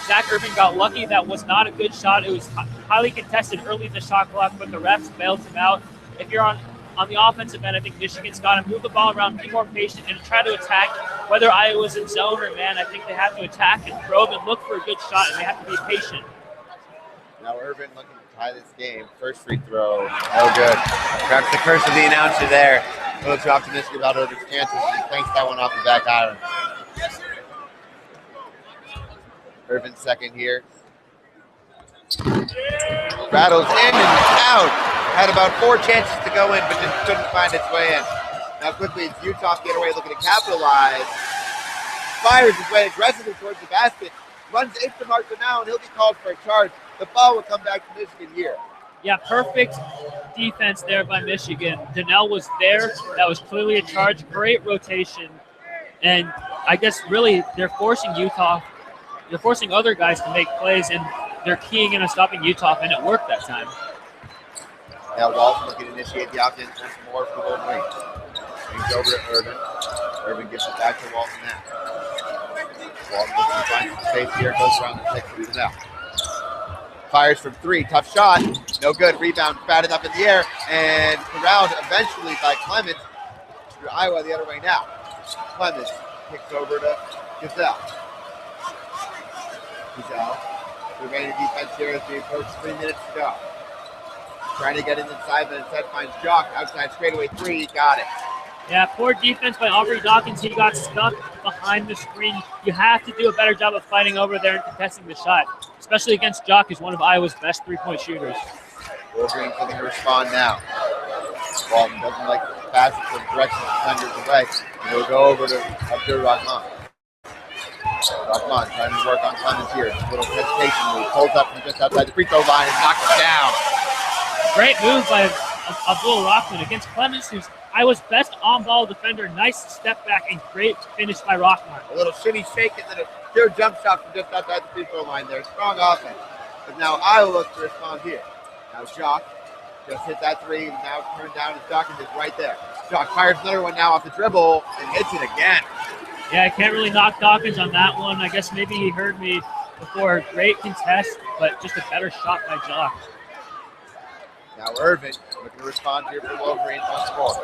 Zach Irvin got lucky. That was not a good shot. It was highly contested early in the shot clock, but the refs bailed him out. If you're on the offensive end, I think Michigan's got to move the ball around, be more patient, and try to attack. Whether Iowa's in zone or man, I think they have to attack and probe and look for a good shot, and they have to be patient. Now Irvin looking to tie this game. First free throw, no good. Perhaps the curse of the announcer there. A little too optimistic about Irvin's chances. He cranks that one off the back iron. Irvin's second here. Rattles in and out. Had about 4 chances to go in, but just couldn't find its way in. Now quickly, it's Utah getaway looking to capitalize. Fires his way aggressively towards the basket. Runs into Marshall now, and he'll be called for a charge. The ball will come back to Michigan here. Yeah, perfect defense there by Michigan. Donnell was there. That was clearly a charge. Great rotation. And I guess really they're forcing Utah. They're forcing other guys to make plays, and they're keying in on stopping Utah, and it worked that time. Now Walton looking to initiate the offense once more for Wolverine. Brings over to Irvin. Irvin gives it back to Walton now. Walton looking to find some space here. Goes around the pick for Donnell. Fires from 3. Tough shot. No good. Rebound batted up in the air, and corralled eventually by Clemens. Through Iowa the other way now. Clemens kicks over to Gazelle. Gazelle, surveying the defense here as we approach 3 minutes to go. Trying to get in inside, but instead finds Jock. Outside straightaway 3, he got it. Yeah, poor defense by Aubrey Dawkins. He got stuck behind the screen. You have to do a better job of fighting over there and contesting the shot, especially against Jock, who's one of Iowa's best 3-point shooters. Wolverine looking to respond now. Walton doesn't like to pass it to the direction of defenders away. And he'll go over to Abdur Rahman. Rahman trying to work on Clemens here. A little hesitation move. Pulls up from just outside the free throw line and knocks it down. Great move by Abdul Rahman against Clemens, who's Iowa's best on-ball defender. Nice step back and great finish by Rahman. A little shimmy shake and then a pure jump shot from just outside the free throw line there. Strong offense. But now Iowa looks to respond here. Now Jock just hit that 3. Now turned down, and Dawkins is right there. Jock fires another one now off the dribble and hits it again. Yeah, I can't really knock Dawkins on that one. I guess maybe he heard me before. Great contest, but just a better shot by Jock. Now Irvin looking to respond here for the Wolverines once more.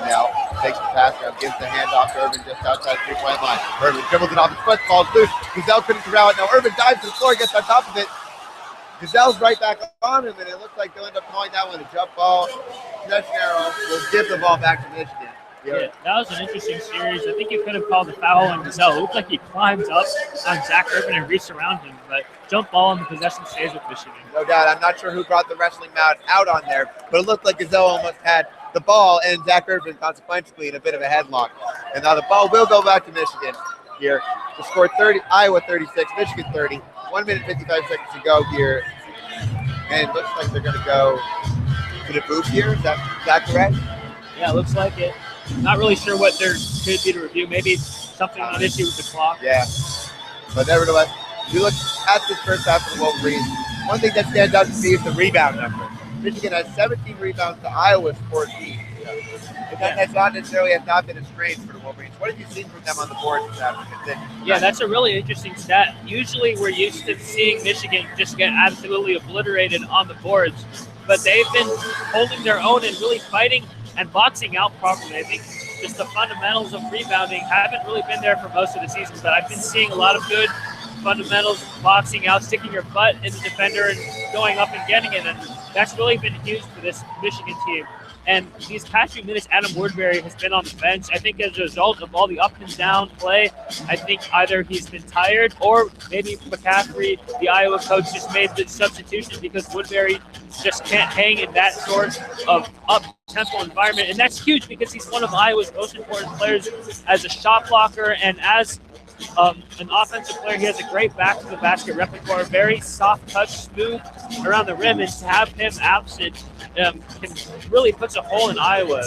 Now takes the pass down, gives the handoff to Irvin just outside the 3-point line. Irvin dribbles it off his foot, falls loose. Gazelle couldn't corral it. Now Irvin dives to the floor, gets on top of it. Gazelle's right back on him, and it looks like they'll end up calling that one a jump ball. Arrow will give the ball back to Michigan. Yeah, that was an interesting series. I think you could have called the foul on Gazelle. It looked like he climbed up on Zach Irvin and reached around him, but jump ball and the possession stays with Michigan. No doubt. I'm not sure who brought the wrestling mat out on there, but it looked like Gazelle almost had the ball and Zach Irvin consequently in a bit of a headlock. And now the ball will go back to Michigan here. The score 30, Iowa 36, Michigan 30. 1 minute 55 seconds to go here. And it looks like they're going to go to the booth here. Is that correct? Yeah, it looks like it. Not really sure what there could be to review. Maybe something an issue with the clock. Yeah. But nevertheless, if you look at this first half of the Wolverines, one thing that stands out to me is the rebound number. Michigan has 17 rebounds to Iowa's 14. But that's not necessarily has not been a strain for the Wolverines. What have you seen from them on the board this afternoon? Yeah, that's a really interesting stat. Usually we're used to seeing Michigan just get absolutely obliterated on the boards, but they've been holding their own and really fighting and boxing out properly. I think just the fundamentals of rebounding haven't really been there for most of the season, but I've been seeing a lot of good fundamentals, boxing out, sticking your butt in the defender and going up and getting it, and that's really been huge for this Michigan team. And these past few minutes, Adam Woodbury has been on the bench. I think as a result of all the up and down play, I think either he's been tired or maybe McCaffrey, the Iowa coach, just made the substitution because Woodbury just can't hang in that sort of up-tempo environment. And that's huge because he's one of Iowa's most important players as a shot blocker and as an offensive player. He has a great back-to-the-basket repertoire, very soft touch, smooth around the rim, and to have him absent can really puts a hole in Iowa.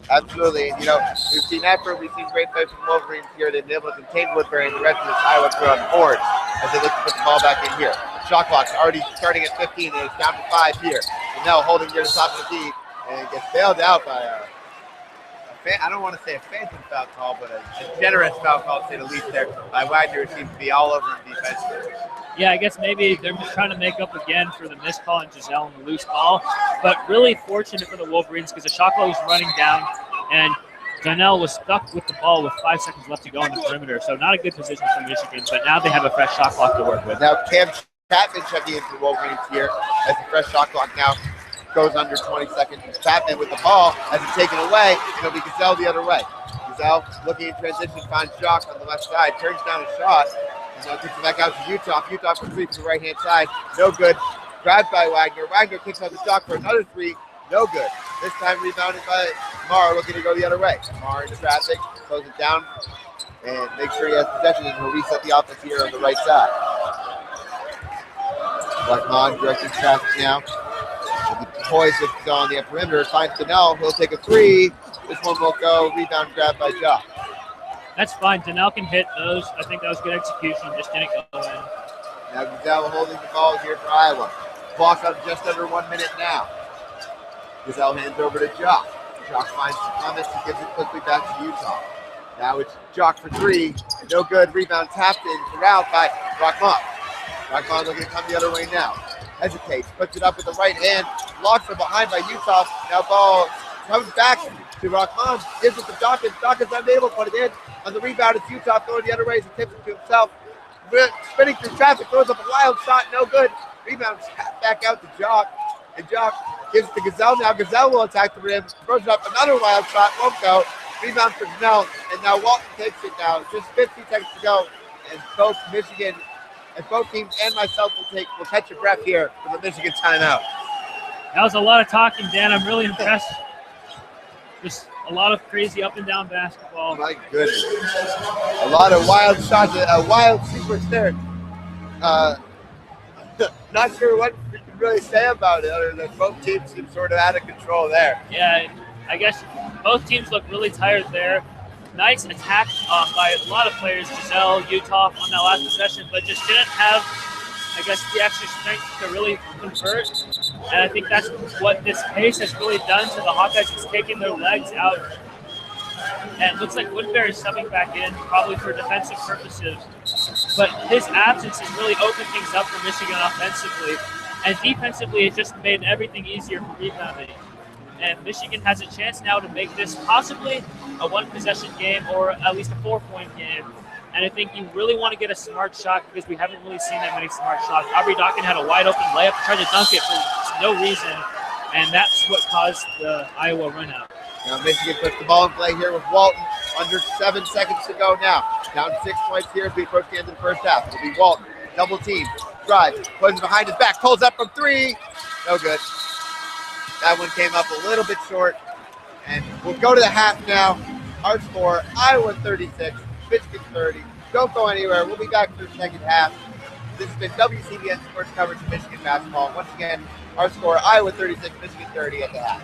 Absolutely. You know, we've seen effort, we've seen great play from Wolverines here. They've been able to contain Woodbury and the rest of this Iowa crew on the board as they look to put the ball back in here. The shot clock's already starting at 15, and it's down to 5 here. And now holding near the top of the key, and it gets bailed out by I don't want to say a phantom foul call, but a generous foul call, to say the least there, by Wagner, who seems to be all over him defensively. Yeah, I guess maybe they're trying to make up again for the missed call on Giselle and the loose ball, but really fortunate for the Wolverines because the shot clock was running down, and Donnell was stuck with the ball with 5 seconds left to go on the perimeter, so not a good position for Michigan, but now they have a fresh shot clock to work with. Now Cam Chapman checking into the Wolverines here as the fresh shot clock now goes under 20 seconds. Chapman with the ball as it's taken away, and it'll be Gazelle the other way. Gazelle looking in transition, finds Jock on the left side, turns down a shot, and now kicks it back out to Utah. Utah for 3 from the right-hand side, no good. Grabbed by Wagner. Wagner kicks out the Jock for another 3, no good. This time rebounded by Marr, looking to go the other way. Marr into traffic, close it down, and make sure he has possession, and he'll reset the offense here on the right side. Blackmon directing traffic now. Poised with the on the perimeter, finds Donnell, he'll take a 3. This one will go, rebound grab by Jock. That's fine. Donnell can hit those. I think that was good execution, just didn't go in. Now Gazelle holding the ball here for Iowa. Clock on just under 1 minute now. Gazelle hands over to Jock. Jock finds Thomas, he gives it quickly back to Utah. Now it's Jock for 3, no good. Rebound tapped in, corralled by Rockmont. Rockmont looking to come the other way now. Hesitates, puts it up with the right hand, blocks from behind by Utah. Now ball comes back to Rockmont, gives it to Dawkins. Dawkins unable to put it in. On the rebound, it's Utah throwing the other way as he tips it to himself. Spinning through traffic, throws up a wild shot, no good. Rebound back out to Jock, and Jock gives it to Gazelle now. Gazelle will attack the rim, throws up another wild shot, won't go. Rebound for Snell, and now Walton takes it now. Just 15 seconds to go, and both Michigan and both teams and myself will catch a breath here for the Michigan timeout. That was a lot of talking, Dan. I'm really impressed. Just a lot of crazy up and down basketball. My goodness. A lot of wild shots, a wild sequence there. Not sure what we can really say about it other than both teams seem sort of out of control there. Yeah, I guess both teams look really tired there. Nice attack by a lot of players, Giselle, Utah on that last possession, but just didn't have, I guess, the extra strength to really convert. And I think that's what this pace has really done to the Hawkeyes. It's taken their legs out. And it looks like Woodbury's subbing back in, probably for defensive purposes. But his absence has really opened things up for Michigan offensively. And defensively, it just made everything easier for rebounding. And Michigan has a chance now to make this possibly a one-possession game or at least a 4-point game. And I think you really want to get a smart shot because we haven't really seen that many smart shots. Aubrey Dawkins had a wide-open layup, tried to dunk it for no reason, and that's what caused the Iowa run out. Now Michigan puts the ball in play here with Walton. Under 7 seconds to go now. Down 6 points here as we approach the end of the first half. It'll be Walton. Double team. Drives. Puts it behind his back. Pulls up from 3. No good. That one came up a little bit short. And we'll go to the half now. Our score, Iowa 36, Michigan 30. Don't go anywhere. We'll be back for the second half. This has been WCBN Sports coverage of Michigan basketball. Once again, our score, Iowa 36, Michigan 30 at the half.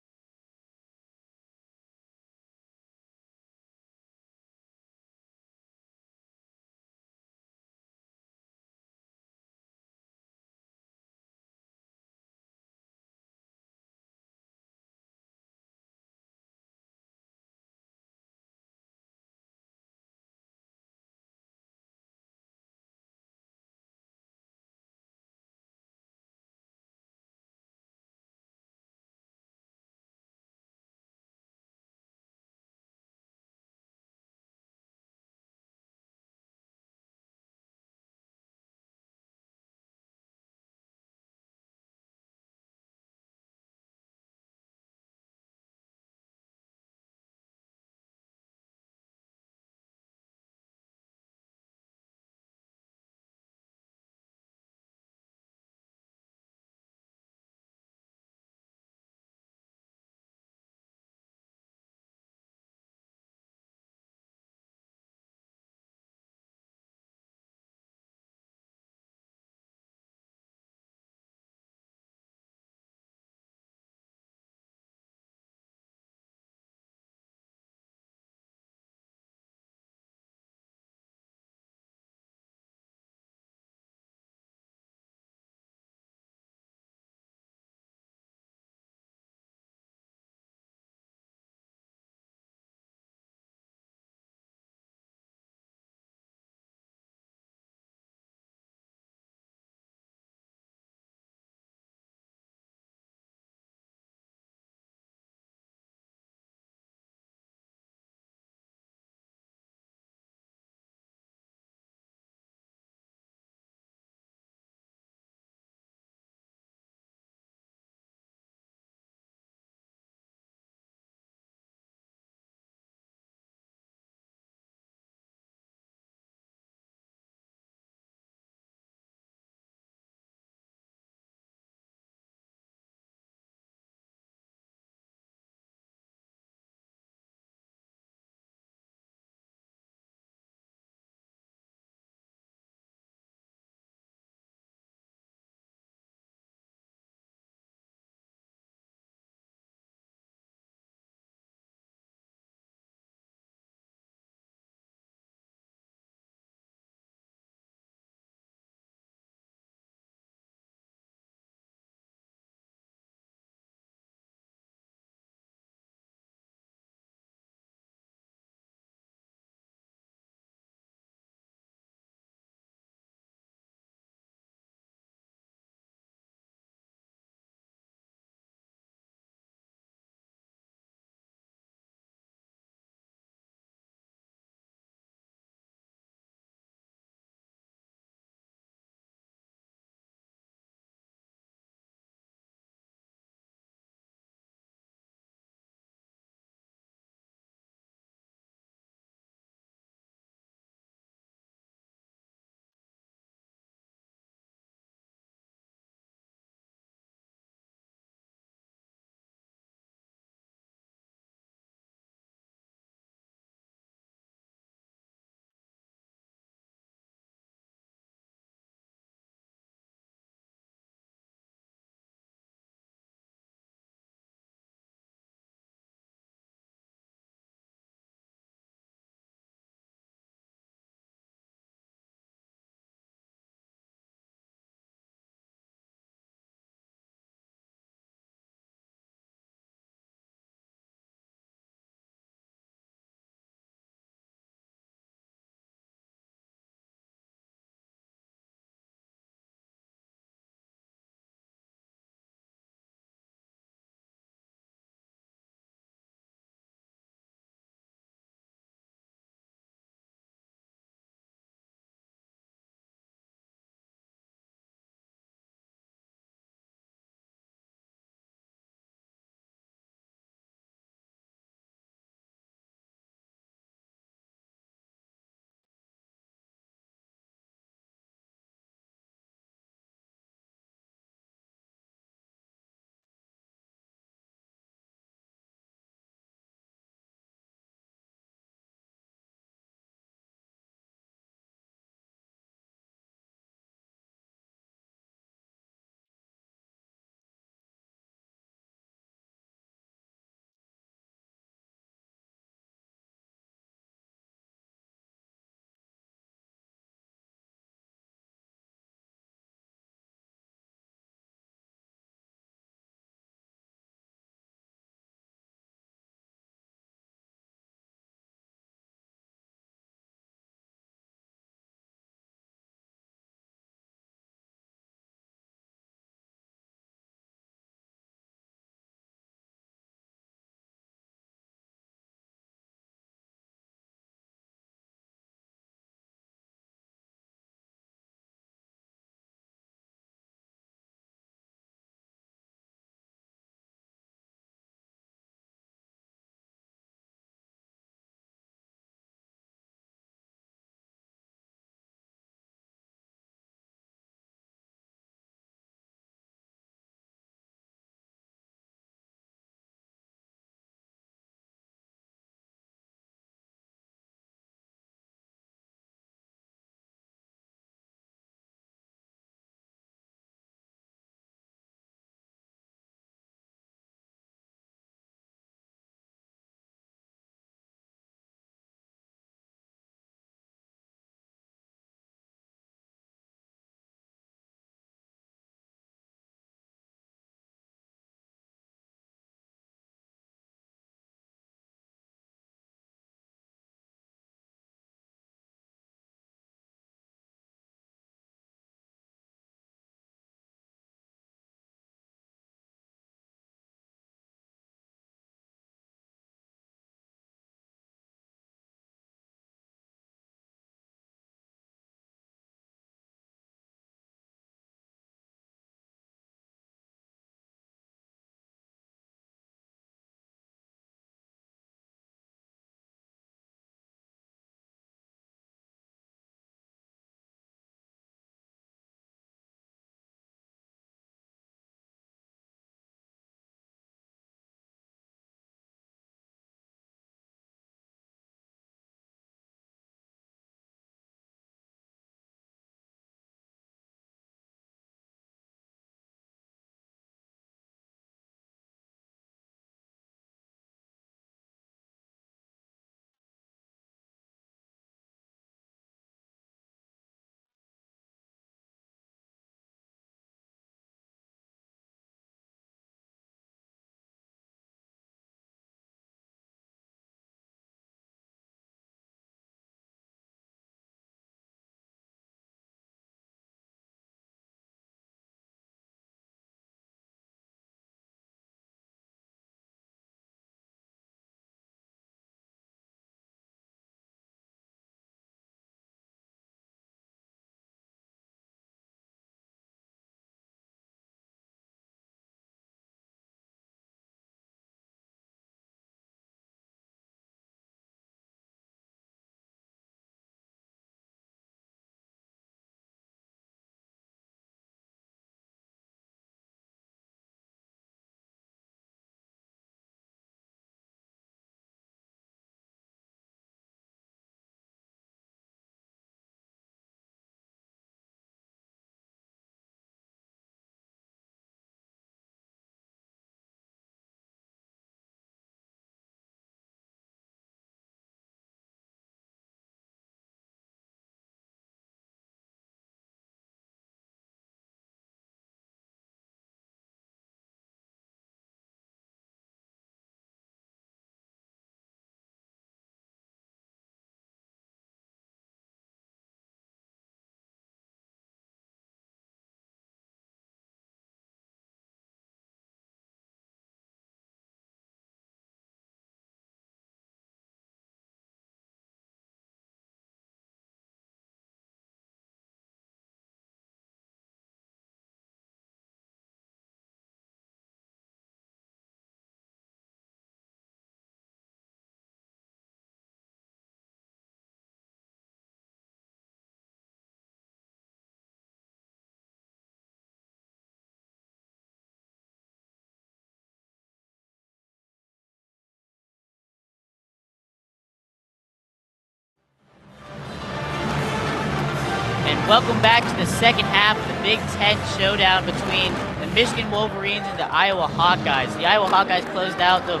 Welcome back to the second half of the Big Ten showdown between the Michigan Wolverines and the Iowa Hawkeyes. The Iowa Hawkeyes closed out the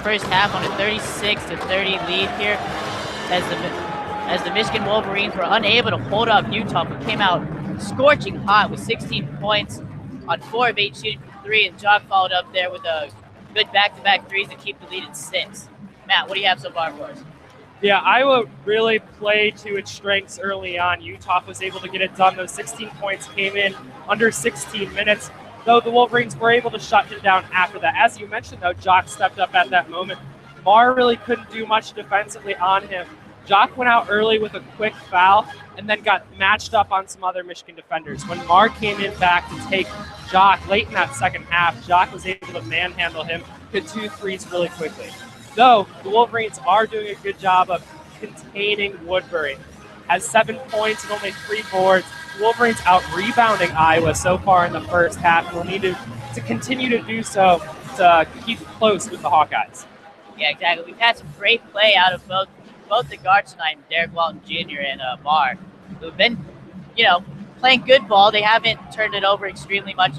first half on a 36-30 lead here as the Michigan Wolverines were unable to hold off Utah, who came out scorching hot with 16 points on 4 of 8 shooting from 3, and Jock followed up there with a good back-to-back threes to keep the lead at 6. Matt, what do you have so far for us? Yeah, Iowa really played to its strengths early on. Utah was able to get it done. Those 16 points came in under 16 minutes, though the Wolverines were able to shut it down after that. As you mentioned, though, Jock stepped up at that moment. Marr really couldn't do much defensively on him. Jock went out early with a quick foul and then got matched up on some other Michigan defenders. When Marr came in back to take Jock late in that second half, Jock was able to manhandle him, hit 2 threes really quickly. Though the Wolverines are doing a good job of containing Woodbury. Has 7 points and only 3 boards. The Wolverines out-rebounding Iowa so far in the first half and will need to continue to do so to keep close with the Hawkeyes. Yeah, exactly. We've had some great play out of both the guards tonight, Derek Walton Jr. and Marr, who've been, playing good ball. They haven't turned it over extremely much,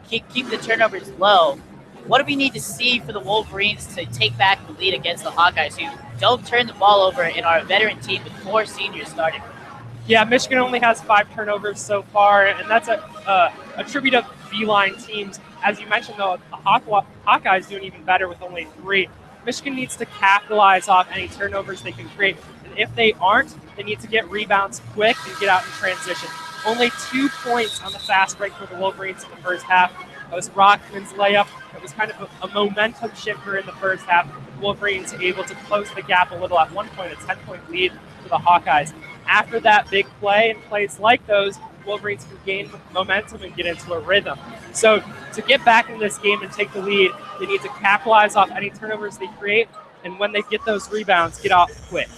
keep the turnovers low. What do we need to see for the Wolverines to take back the lead against the Hawkeyes, who don't turn the ball over and are a veteran team with 4 seniors starting? Yeah, Michigan only has 5 turnovers so far, and that's a tribute of V-line teams. As you mentioned, though, the Hawkeyes doing even better with only 3. Michigan needs to capitalize off any turnovers they can create, and if they aren't, they need to get rebounds quick and get out in transition. Only 2 points on the fast break for the Wolverines in the first half. That was Rockman's layup. It was kind of a momentum shifter in the first half. The Wolverines able to close the gap a little at one point, a 10-point lead for the Hawkeyes. After that big play and plays like those, Wolverines can gain momentum and get into a rhythm. So to get back in this game and take the lead, they need to capitalize off any turnovers they create, and when they get those rebounds, get off quick.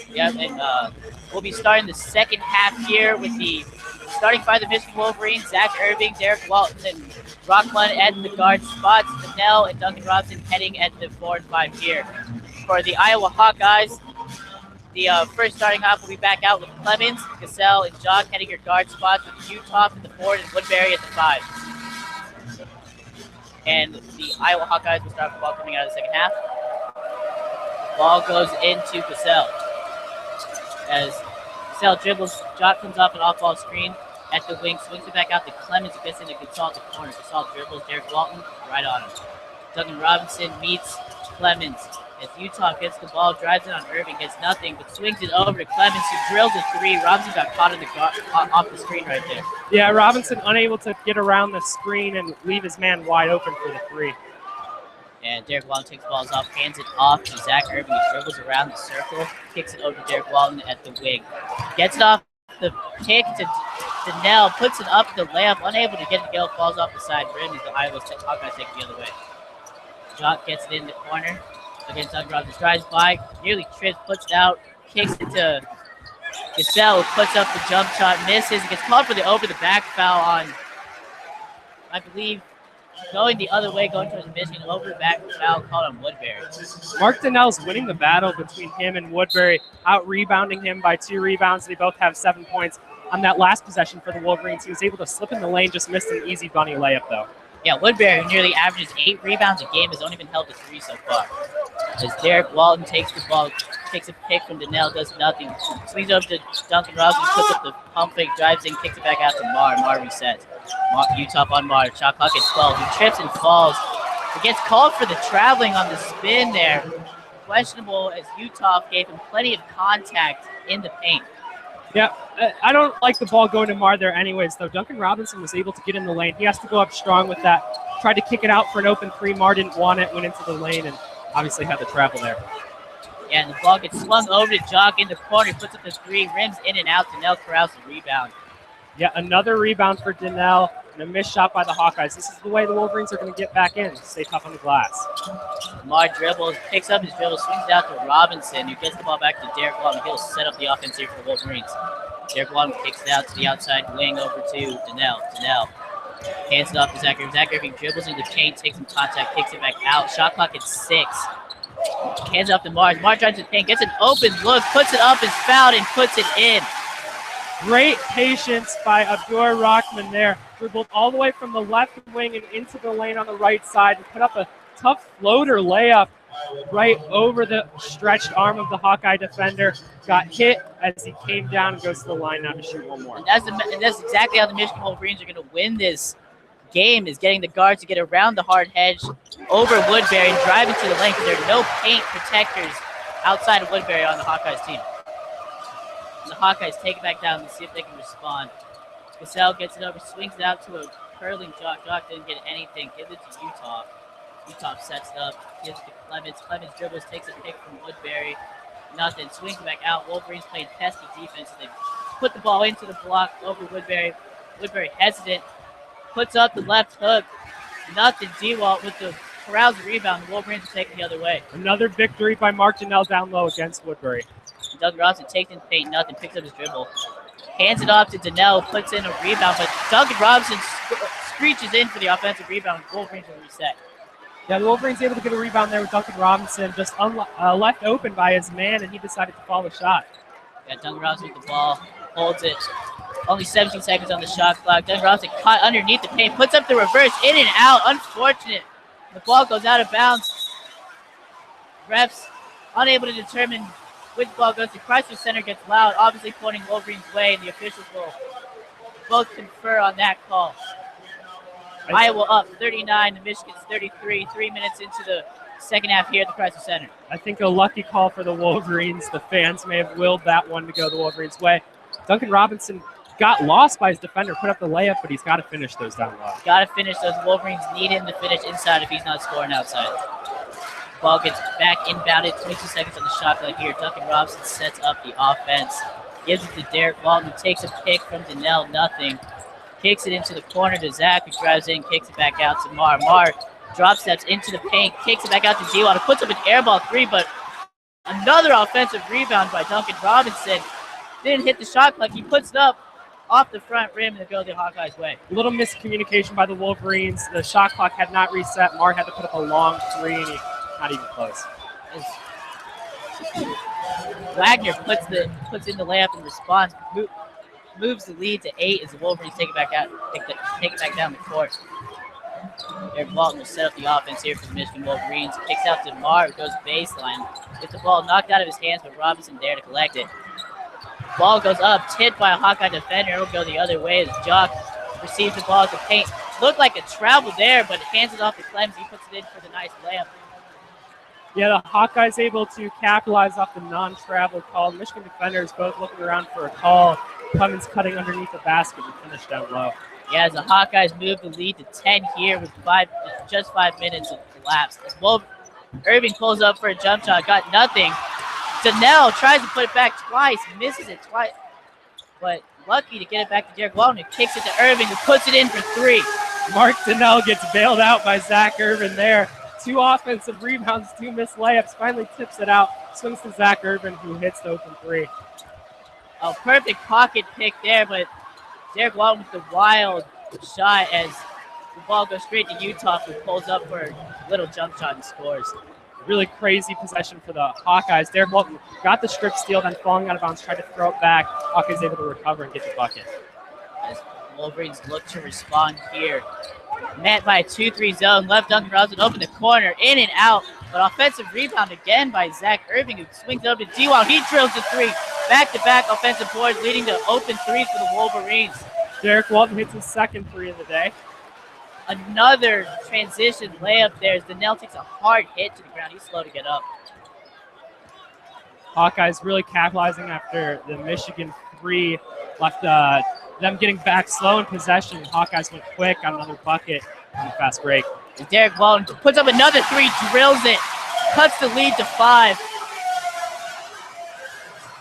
Yeah, and we'll be starting the second half here with the starting five of the Michigan Wolverines: Zach Irving, Derek Walton, and Rockman at the guard spots. Donnell and Duncan Robinson heading at the 4 and 5 here. For the Iowa Hawkeyes, the first starting half will be back out with Clemens, Cassell, and Jock heading your guard spots, with Utah at the 4 and Woodbury at the 5. And the Iowa Hawkeyes will start with the ball coming out of the second half. Ball goes into Cassell. As Cassell dribbles, Jock comes up an off-ball screen at the wing, swings it back out to Clemens, gets into Cassell at the corner. Cassell dribbles, Derek Walton right on him. Duncan Robinson meets Clemens. As Utah gets the ball, drives it on Irving, gets nothing, but swings it over to Clemens, who drills a 3. Robinson got caught in the off the screen right there. Yeah, Robinson unable to get around the screen and leave his man wide open for the 3. And Derek Walton takes balls off, hands it off to Zach Irving. He dribbles around the circle, kicks it over to Derek Walton at the wing. Gets it off the kick to Donnell, puts it up the layup, unable to get it to go, falls off the side rim as the Iowa Hawkeyes take it the other way. Jock gets it in the corner against Duncan Robinson, drives by, nearly trips, puts it out, kicks it to Cassell, who puts up the jump shot, misses, and gets called for the over-the-back foul on, I believe, going the other way, going towards Michigan, over the back foul called on Woodbury. Mark Donnell's winning the battle between him and Woodbury, out-rebounding him by 2 rebounds. They both have 7 points. On that last possession for the Wolverines, he was able to slip in the lane, just missed an easy bunny layup, though. Yeah, Woodbury, who nearly averages 8 rebounds a game, has only been held to 3 so far. As Derek Walton takes the ball, takes a pick from Donnell, does nothing. Swings over to Duncan Robinson, puts up the pump fake, drives in, kicks it back out to Marr. Marr resets. Utah on Marr. Shot clock at 12. He trips and falls. He gets called for the traveling on the spin there. Questionable, as Utah gave him plenty of contact in the paint. Yeah, I don't like the ball going to Marr there anyways, though. Duncan Robinson was able to get in the lane. He has to go up strong with that. Tried to kick it out for an open 3. Marr didn't want it, went into the lane, and obviously had to travel there. Yeah, and the ball gets swung over to Jock in the corner. He puts up the 3, rims in and out. Donnell corrals the rebound. Yeah, another rebound for Donnell and a missed shot by the Hawkeyes. This is the way the Wolverines are going to get back in. Stay tough on the glass. Marr dribbles, picks up his dribble, swings it out to Robinson, who gets the ball back to Derek Walton. He'll set up the offense here for the Wolverines. Derek Walton kicks it out to the outside wing over to Donnell. Donnell hands it off to Zach Irving. Zach Irving dribbles into the paint, takes some contact, kicks it back out. Shot clock at 6. Hands it off to Marr. Marr drives to the paint, gets an open look, puts it up, is fouled, and puts it in. Great patience by Abdur Rahman there. Dribbled all the way from the left wing and into the lane on the right side and put up a tough floater layup right over the stretched arm of the Hawkeye defender. Got hit as he came down and goes to the line now to shoot one more. And that's exactly how the Michigan Wolverines are going to win this game, is getting the guards to get around the hard hedge over Woodbury and drive into the lane, because there are no paint protectors outside of Woodbury on the Hawkeyes team. And the Hawkeyes take it back down and see if they can respond. Cassell gets it over, swings it out to a curling Jock. Jock didn't get anything. Gives it to Utah. Utah sets it up, gives it to Clemens. Clemens dribbles, takes a pick from Woodbury. Nothing. Swings it back out. Wolverines playing pesky defense. They put the ball into the block over Woodbury. Woodbury hesitant. Puts up the left hook. Nothing. D-Walt with the corrals the rebound. The Wolverines are taking the other way. Another victory by Mark Donnell down low against Woodbury. Doug Robinson takes in paint. Nothing. Picks up his dribble. Hands it off to Donnell. Puts in a rebound. But Duncan Robinson screeches in for the offensive rebound. Wolverines will reset. Yeah, the Wolverines able to get a rebound there with Duncan Robinson, just left open by his man, and he decided to follow the shot. Yeah, Duncan Robinson with the ball. Holds it. Only 17 seconds on the shot clock. Duncan Robinson caught underneath the paint. Puts up the reverse. In and out. Unfortunate. The ball goes out of bounds. Refs unable to determine which ball goes to. Chrysler Center gets loud, obviously pointing Wolverines' way, and the officials will both confer on that call. Iowa up 39 to Michigan's 33. 3 minutes into the second half here at the Chrysler Center. I think a lucky call for the Wolverines. The fans may have willed that one to go the Wolverines' way. Duncan Robinson got lost by his defender, put up the layup, but he's got to finish those down low. Got to finish those. Wolverines need him to finish inside if he's not scoring outside. Ball gets back inbounded. 22 seconds on the shot clock here. Duncan Robinson sets up the offense. Gives it to Derek Walton, who takes a pick from Donnell. Nothing. Kicks it into the corner to Zach, who drives in, kicks it back out to Mar. Mar drop steps into the paint, kicks it back out to D-Water, puts up an air ball three, but another offensive rebound by Duncan Robinson. Didn't hit the shot clock. He puts it up off the front rim and go the Hawkeyes' way. A little miscommunication by the Wolverines. The shot clock had not reset. Mar had to put up a long three, and he not even close. Wagner puts in the layup in response. Moves the lead to 8 as the Wolverines take it back down the court. Eric Walton will set up the offense here for the Michigan Wolverines. Kicks out to Mar, who goes baseline. Gets the ball knocked out of his hands, but Robinson there to collect it. Ball goes up, tipped by a Hawkeye defender. It'll go the other way as Jock receives the ball at the paint. Looked like a travel there, but hands it off to Clemens. He puts it in for the nice layup. Yeah, the Hawkeyes able to capitalize off the non-travel call. Michigan defenders both looking around for a call. Clemens cutting underneath the basket and finish down low. Yeah, as the Hawkeyes move the lead to 10 here with just 5 minutes of elapsed. Irving pulls up for a jump shot, got nothing. Donnell tries to put it back twice, misses it twice, but lucky to get it back to Derek Walton, who kicks it to Irving, who puts it in for 3. Mark Donnell gets bailed out by Zach Irvin there. 2 offensive rebounds, 2 missed layups, finally tips it out, swings to Zach Irvin, who hits the open 3. A perfect pocket pick there, but Derek Walton with the wild shot as the ball goes straight to Utah, who pulls up for a little jump shot and scores. Really crazy possession for the Hawkeyes. Derek Walton got the strip steal, then falling out of bounds, tried to throw it back. Hawkeyes able to recover and get the bucket. As Wolverines look to respond here. Met by a 2-3 zone, left Duncan Robinson open the corner, in and out, but offensive rebound again by Zach Irving, who swings it over to D-Wall. He drills the 3. Back-to-back offensive boards leading to open 3s for the Wolverines. Derek Walton hits his second 3 of the day. Another transition layup there as Donnell takes a hard hit to the ground. He's slow to get up. Hawkeyes really capitalizing after the Michigan 3 left them getting back slow in possession. Hawkeyes went quick on another bucket on the fast break. As Derek Walton puts up another 3, drills it, cuts the lead to 5.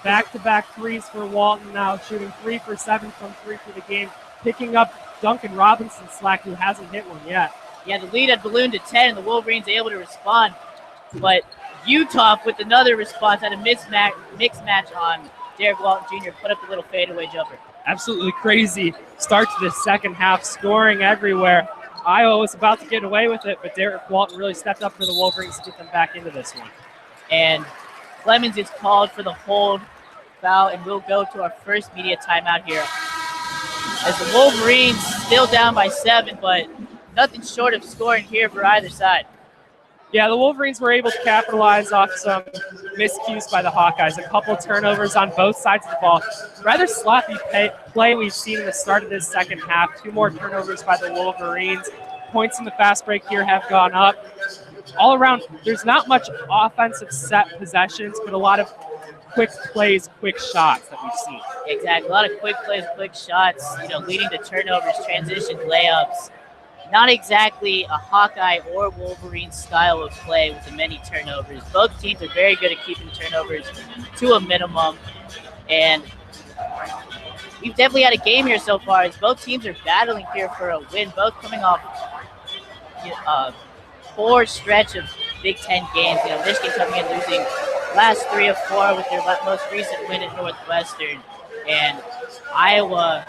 Back-to-back 3s for Walton now, shooting 3 for 7 from 3 for the game, picking up Duncan Robinson's slack, who hasn't hit one yet. Yeah, the lead had ballooned to 10, and the Wolverines able to respond. But Utah, with another response, had a mixed match on Derek Walton Jr., put up a little fadeaway jumper. Absolutely crazy start to the second half, scoring everywhere. Iowa was about to get away with it, but Derek Walton really stepped up for the Wolverines to get them back into this one. And Clemens is called for the hold foul, and we'll go to our first media timeout here. As the Wolverines still down by 7, but nothing short of scoring here for either side. Yeah, the Wolverines were able to capitalize off some miscues by the Hawkeyes. A couple turnovers on both sides of the ball. Rather sloppy play we've seen in the start of this second half. 2 more turnovers by the Wolverines. Points in the fast break here have gone up. All around, there's not much offensive set possessions, but a lot of quick plays, quick shots that we've seen. Exactly. A lot of quick plays, quick shots, leading to turnovers, transition layups. Not exactly a Hawkeye or Wolverine style of play with the many turnovers. Both teams are very good at keeping turnovers to a minimum. And we've definitely had a game here so far as both teams are battling here for a win, both coming off a 4 stretch of Big Ten games. Michigan coming in losing last 3 of 4 with their most recent win at Northwestern. And Iowa,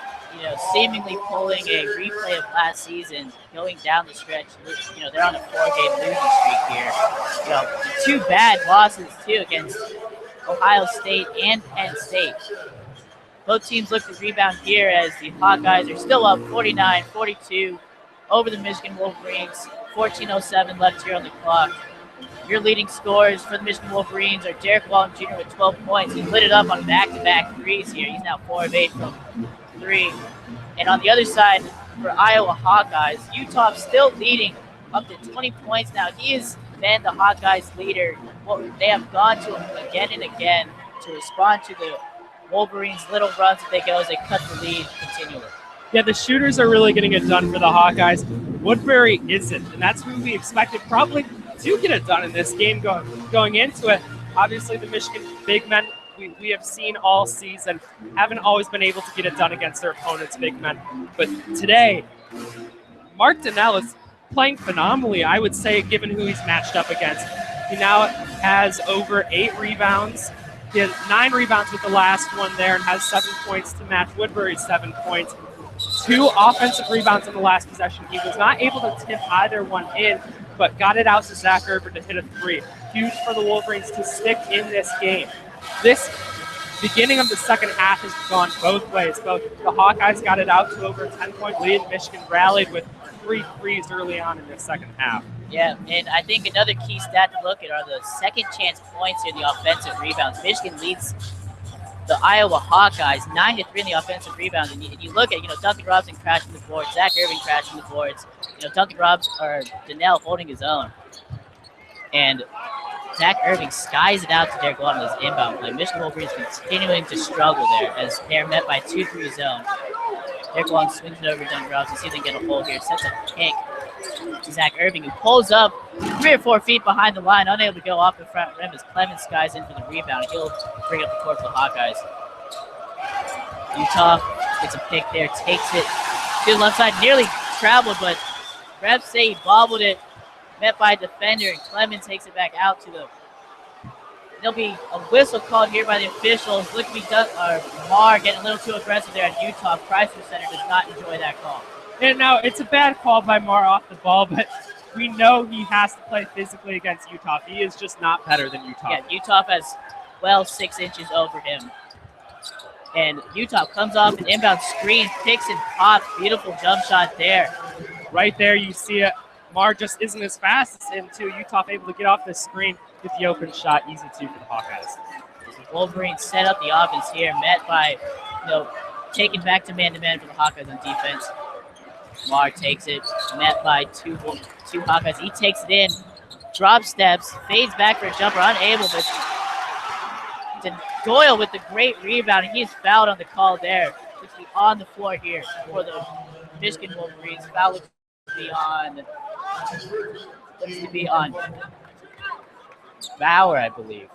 seemingly pulling a replay of last season, going down the stretch. They're on a 4-game losing streak here. 2 bad losses, too, against Ohio State and Penn State. Both teams look to rebound here as the Hawkeyes are still up 49-42 over the Michigan Wolverines. 14:07 left here on the clock. Your leading scorers for the Michigan Wolverines are Derek Walton Jr. with 12 points. He lit it up on back-to-back threes here. He's now 4 of 8 from 3. And on the other side, for Iowa Hawkeyes, Utah still leading up to 20 points now. He has been the Hawkeyes leader. Well, they have gone to him again and again to respond to the Wolverines' little runs that they go as they cut the lead continually. Yeah, the shooters are really getting it done for the Hawkeyes. Woodbury isn't, and that's who we expected probably to get it done in this game going into it. Obviously, the Michigan big men we have seen all season haven't always been able to get it done against their opponents' big men. But today, Mark Donnell is playing phenomenally, I would say, given who he's matched up against. He now has over 8 rebounds. He had 9 rebounds with the last one there and has 7 points to match Woodbury's 7 points. 2 offensive rebounds in the last possession. He was not able to tip either one in, but got it out to Zach Irvin to hit a 3. Huge for the Wolverines to stick in this game. This beginning of the second half has gone both ways. Both the Hawkeyes got it out to over a 10-point lead. Michigan rallied with 3 threes early on in the second half. Yeah, and I think another key stat to look at are the second chance points here, the offensive rebounds. Michigan leads the Iowa Hawkeyes 9-3 in the offensive rebounds. And you look at, Duncan Robinson crashing the boards, Zach Irving crashing the boards, Duncan Robinson or Donnell holding his own. And Zach Irving skies it out to Derek Walton as inbound play. Michigan Wolverines continuing to struggle there as they are met by 2-3 zone. Derek Walton swings it over to Duncan Robinson, see if they can get a hold here. Sets a pick to Zach Irving, who pulls up 3 or 4 feet behind the line, unable to go off the front rim as Clemens skies in for the rebound. He'll bring up the court for the Hawkeyes. Utah gets a pick there, takes it to the left side, nearly traveled, but refs say he bobbled it. Met by a defender, and Clemens takes it back out to the. There'll be a whistle called here by the officials. Look to be Marr getting a little too aggressive there at Utah. Chrysler Center does not enjoy that call. And now it's a bad call by Marr off the ball, but we know he has to play physically against Utah. He is just not better than Utah. Yeah, Utah has 6 inches over him. And Utah comes off an inbound screen, picks and pops. Beautiful jump shot there. Right there, you see it. Marr just isn't as fast as him, too. Utah able to get off the screen with the open shot. Easy, too, for the Hawkeyes. The Wolverines set up the offense here, met by, taken back to man-to-man for the Hawkeyes on defense. Marr takes it, met by two Hawkeyes. He takes it in, drop steps, fades back for a jumper, unable, but Doyle with the great rebound, and he is fouled on the call there. Looks to be on the floor here for the Michigan Wolverines. Foul looks to be on Bauer, I believe.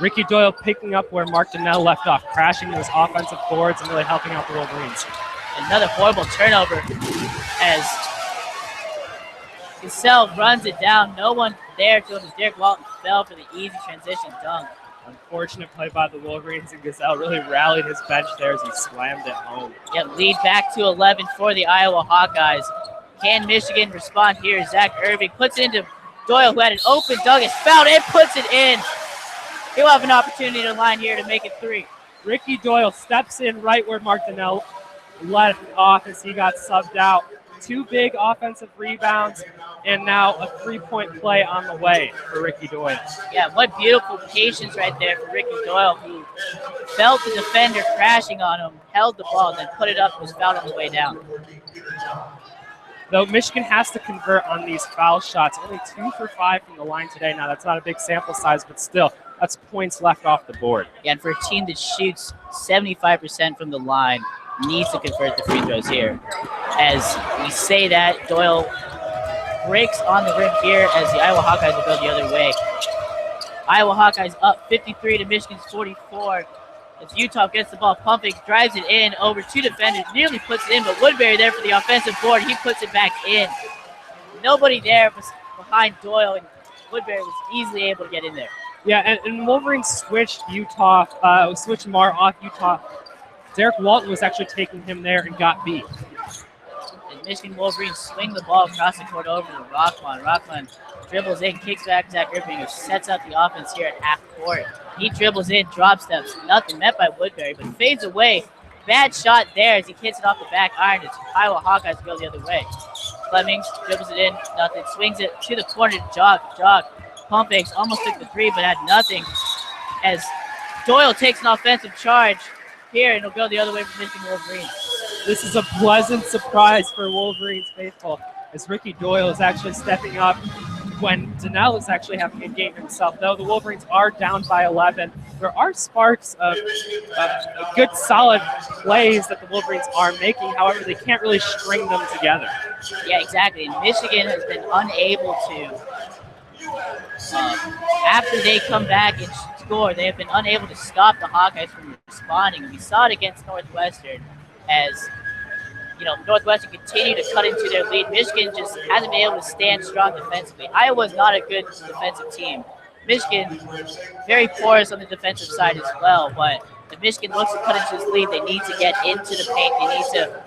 Ricky Doyle picking up where Mark Donnell left off, crashing those offensive boards and really helping out the Wolverines. Another horrible turnover as Cassell runs it down. No one there to him as Derek Walton fell for the easy transition dunk. Unfortunate play by the Wolverines, and Gazelle really rallied his bench there as he slammed it home. Yep, lead back to 11 for the Iowa Hawkeyes. Can Michigan respond here? Zach Irving puts it into Doyle, who had an open dunk, is fouled and puts it in. He'll have an opportunity to line here to make it 3. Ricky Doyle steps in right where Mark Donnell left off as he got subbed out. 2 big offensive rebounds, and now a 3-point play on the way for Ricky Doyle. Yeah, what beautiful patience right there for Ricky Doyle, who felt the defender crashing on him, held the ball, and then put it up and was fouled on the way down. Though Michigan has to convert on these foul shots. Only 2 for 5 from the line today. Now, that's not a big sample size, but still, that's points left off the board. Yeah, and for a team that shoots 75% from the line, needs to convert the free throws here. As we say that, Doyle breaks on the rim here as the Iowa Hawkeyes will go the other way. Iowa Hawkeyes up 53 to Michigan's 44. As Utah gets the ball pumping, drives it in over 2 defenders, nearly puts it in, but Woodbury there for the offensive board. He puts it back in. Nobody there was behind Doyle, and Woodbury was easily able to get in there. Yeah, and Wolverines switched switched Mar off Utah. Derek Walton was actually taking him there and got beat. And Michigan Wolverines swing the ball across the court over to Rockman. Rockman dribbles in, kicks back to Zach Irving, who sets up the offense here at half court. He dribbles in, drop steps, nothing met by Woodbury, but fades away. Bad shot there as he hits it off the back iron. It's Iowa Hawkeyes go the other way. Flemings dribbles it in, nothing. Swings it to the corner, jog. Pump fakes, almost took the 3, but had nothing. As Doyle takes an offensive charge here, and it'll go the other way for Michigan Wolverines. This is a pleasant surprise for Wolverines faithful, as Ricky Doyle is actually stepping up when Donnell is actually having a game himself. Though the Wolverines are down by 11, there are sparks of good, solid plays that the Wolverines are making. However, they can't really string them together. Yeah, exactly. And Michigan has been unable to, after they come back and score, they have been unable to stop the Hawkeyes from responding. We saw it against Northwestern as Northwestern continued to cut into their lead. Michigan just hasn't been able to stand strong defensively. Iowa's not a good defensive team. Michigan, very porous on the defensive side as well, but if Michigan looks to cut into this lead, they need to get into the paint. They need to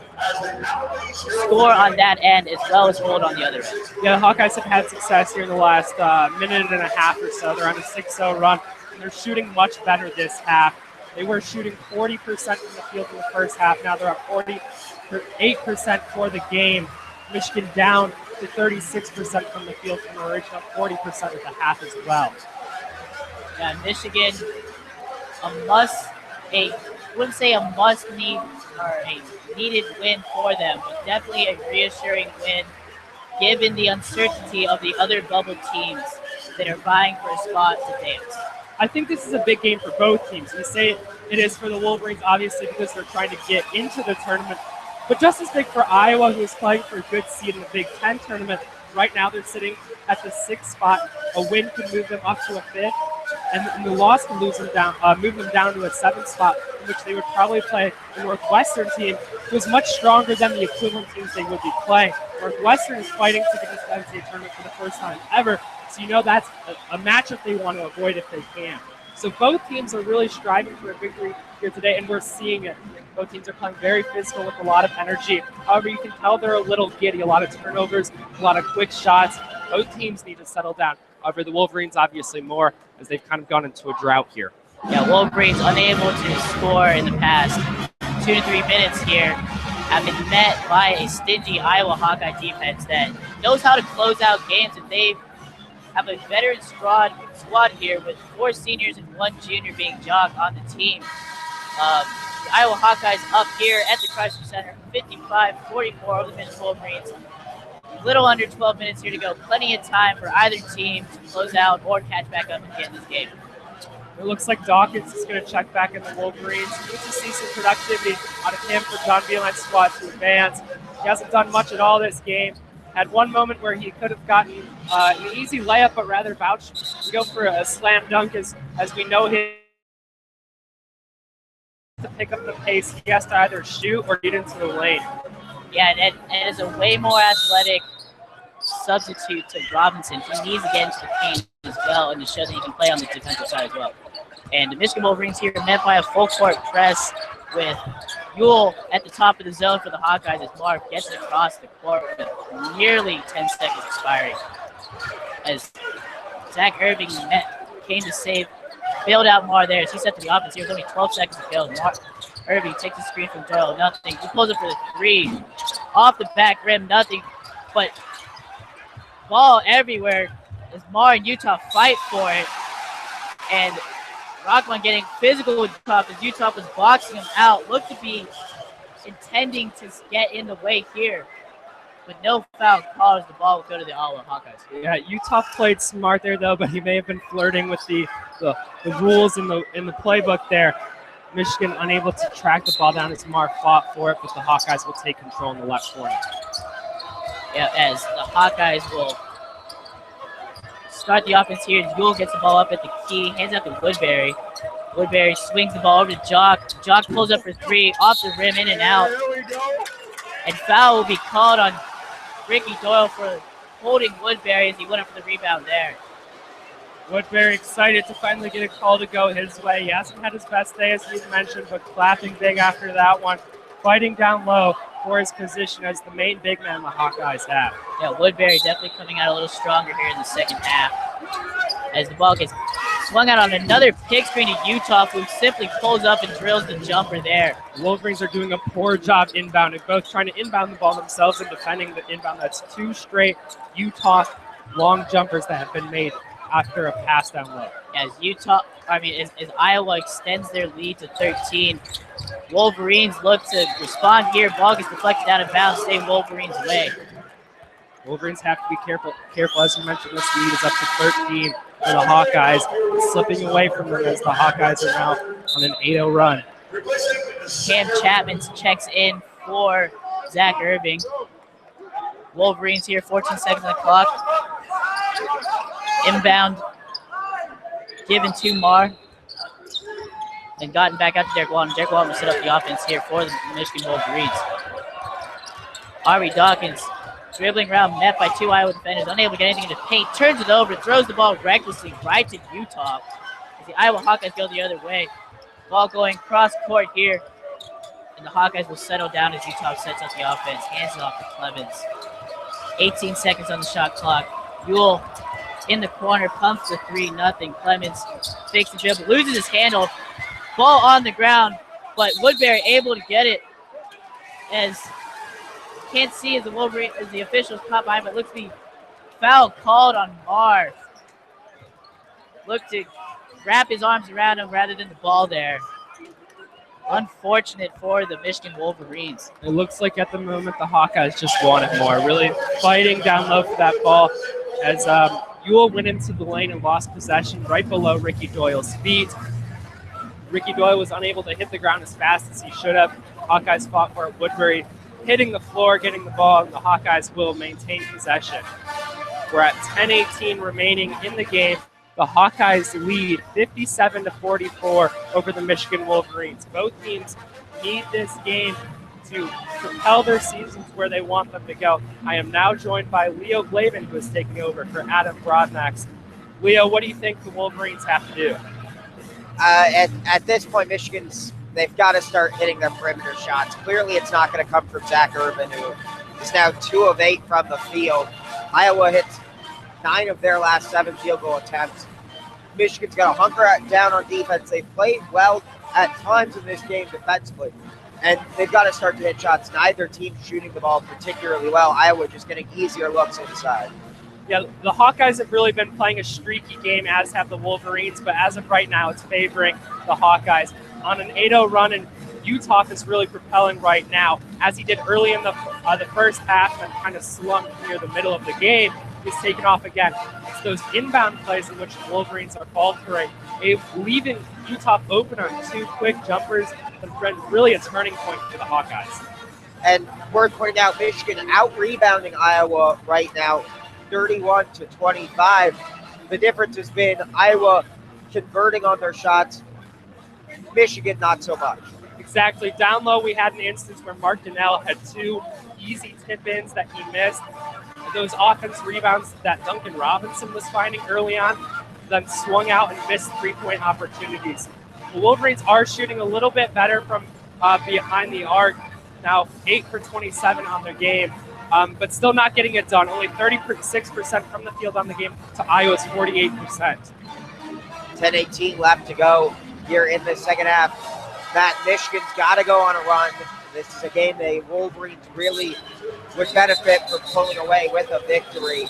score on that end as well as hold on the other end. Yeah, the Hawkeyes have had success here in the last minute and a half or so. They're on a 6-0 run, and they're shooting much better this half. They were shooting 40% from the field in the first half. Now they're up 48% for the game. Michigan down to 36% from the field from the original 40% at the half as well. Yeah, Michigan, I wouldn't say a must-need or a needed win for them, but definitely a reassuring win given the uncertainty of the other bubble teams that are vying for a spot to dance. I think this is a big game for both teams. We say it is for the Wolverines, obviously, because they're trying to get into the tournament, but just as big for Iowa, who is playing for a good seed in the Big Ten tournament. Right now, they're sitting at the 6th spot. A win could move them up to a 5th, and the loss can move them down to a 7th spot, in which they would probably play a Northwestern team who is much stronger than the equivalent teams they would be playing. Northwestern is fighting to get into the NCAA tournament for the first time ever, so that's a matchup they want to avoid if they can. So both teams are really striving for a victory here today, and we're seeing it. Both teams are playing very physical with a lot of energy. However, you can tell they're a little giddy, a lot of turnovers, a lot of quick shots. Both teams need to settle down. However, the Wolverines obviously more, as they've kind of gone into a drought here. Yeah, Wolverines unable to score in the past 2 to 3 minutes here, have been met by a stingy Iowa Hawkeye defense that knows how to close out games, and they have a veteran squad here with 4 seniors and 1 junior being jogged on the team. The Iowa Hawkeyes up here at the Chrysler Center, 55-44 over the Michigan Wolverines. A little under 12 minutes here to go. Plenty of time for either team to close out or catch back up at the end of this game. It looks like Dawkins is going to check back in the Wolverines. Good to see some productivity out of him for John Beeline's squad to advance. He hasn't done much at all this game. Had one moment where he could have gotten an easy layup, but rather vouched to go for a slam dunk, as we know him to pick up the pace. He has to either shoot or get into the lane. Yeah, and is a way more athletic substitute to Robinson. He needs to get into the paint as well and to show that he can play on the defensive side as well. And the Michigan Wolverines here met by a full court press with Ewell at the top of the zone for the Hawkeyes as Mark gets across the court with nearly 10 seconds expiring. As Zach Irving came to save bailed out Mar there. As he set to the offense. He was only 12 seconds to go. Irving takes the screen from Doyle. Nothing. He pulls up for the 3. Off the back rim. Nothing. But ball everywhere as Mar and Utah fight for it. And Rockman getting physical with Utah as Utah was boxing him out. Looked to be intending to get in the way here. But no foul call as the ball would go to the Iowa Hawkeyes. Yeah, Utah played smart there though, but he may have been flirting with the rules in the playbook there. Michigan unable to track the ball down as Mar fought for it, but the Hawkeyes will take control in the left corner. Yeah, as the Hawkeyes will start the offense here. Yule gets the ball up at the key, hands out to Woodbury. Woodbury swings the ball over to Jock. Jock pulls up for 3, off the rim, in and out. And foul will be called on Ricky Doyle for holding Woodbury as he went up for the rebound there. Woodbury excited to finally get a call to go his way. He hasn't had his best day, as you mentioned, but clapping big after that one. Fighting down low for his position as the main big man the Hawkeyes have. Yeah, Woodbury definitely coming out a little stronger here in the second half. As the ball gets swung out on another pick screen to Utah, who simply pulls up and drills the jumper there. The Wolverines are doing a poor job inbounding, both trying to inbound the ball themselves and defending the inbound. That's 2 straight Utah long jumpers that have been made after a pass down low. As Iowa extends their lead to 13, Wolverines look to respond here. Ball gets deflected out of bounds, stay Wolverines' way. Wolverines have to be careful. As you mentioned, this lead is up to 13 for the Hawkeyes. It's slipping away from them as the Hawkeyes are now on an 8-0 run. Cam Chapman checks in for Zach Irving. Wolverines here, 14 seconds on the clock. Inbound given to Mar. And gotten back out to Derek Walton. Derek Walton will set up the offense here for the Michigan Wolverines. Ari Dawkins dribbling around, met by 2 Iowa defenders, unable to get anything into paint, turns it over, throws the ball recklessly right to Utah. As the Iowa Hawkeyes go the other way. Ball going cross court here. And the Hawkeyes will settle down as Utah sets up the offense. Hands it off to Clemens. 18 seconds on the shot clock. Yule in the corner, pumps the 3-0. Clemens fakes the dribble, loses his handle. Ball on the ground, but Woodbury able to get it. As can't see as the officials pop by, but looks to be foul called on Mar. Look to wrap his arms around him rather than the ball there. Unfortunate for the Michigan Wolverines. It looks like at the moment the Hawkeyes just want it more. Really fighting down low for that ball as Ewell went into the lane and lost possession right below Ricky Doyle's feet. Ricky Doyle was unable to hit the ground as fast as he should have. Hawkeyes fought for it. Woodbury hitting the floor, getting the ball, and the Hawkeyes will maintain possession. We're at 10:18 remaining in the game. The Hawkeyes lead 57-44 over the Michigan Wolverines. Both teams need this game to propel their seasons where they want them to go. I am now joined by Leo Glavin, who is taking over for Adam Broadnax. Leo, what do you think the Wolverines have to do? At this point, they've got to start hitting their perimeter shots. Clearly, it's not going to come from Zach Urban, who is now 2 of 8 from the field. Iowa hits 9 of their last 7 field goal attempts. Michigan's got to hunker down on defense. They've played well at times in this game defensively, and they've got to start to hit shots. Neither team's shooting the ball particularly well. Iowa just getting easier looks inside. Yeah, the Hawkeyes have really been playing a streaky game, as have the Wolverines, but as of right now, it's favoring the Hawkeyes. On an 8-0 run, and Utah is really propelling right now, as he did early in the first half and kind of slumped near the middle of the game. He's taken off again. It's those inbound plays in which the Wolverines are faltering, leaving Utah open on 2 quick jumpers, and really a turning point for the Hawkeyes. And worth pointing out, Michigan out-rebounding Iowa right now, 31-25. The difference has been Iowa converting on their shots, Michigan not so much. Exactly. Down low, we had an instance where Mark Donnell had 2 easy tip-ins that he missed. Those offense rebounds that Duncan Robinson was finding early on, then swung out and missed 3-point opportunities. The Wolverines are shooting a little bit better from behind the arc, now 8 for 27 on their game, but still not getting it done. Only 36% from the field on the game to Iowa's 48%. 10:18 left to go here in the second half. Matt, Michigan's got to go on a run. This is a game the Wolverines really would benefit from pulling away with a victory,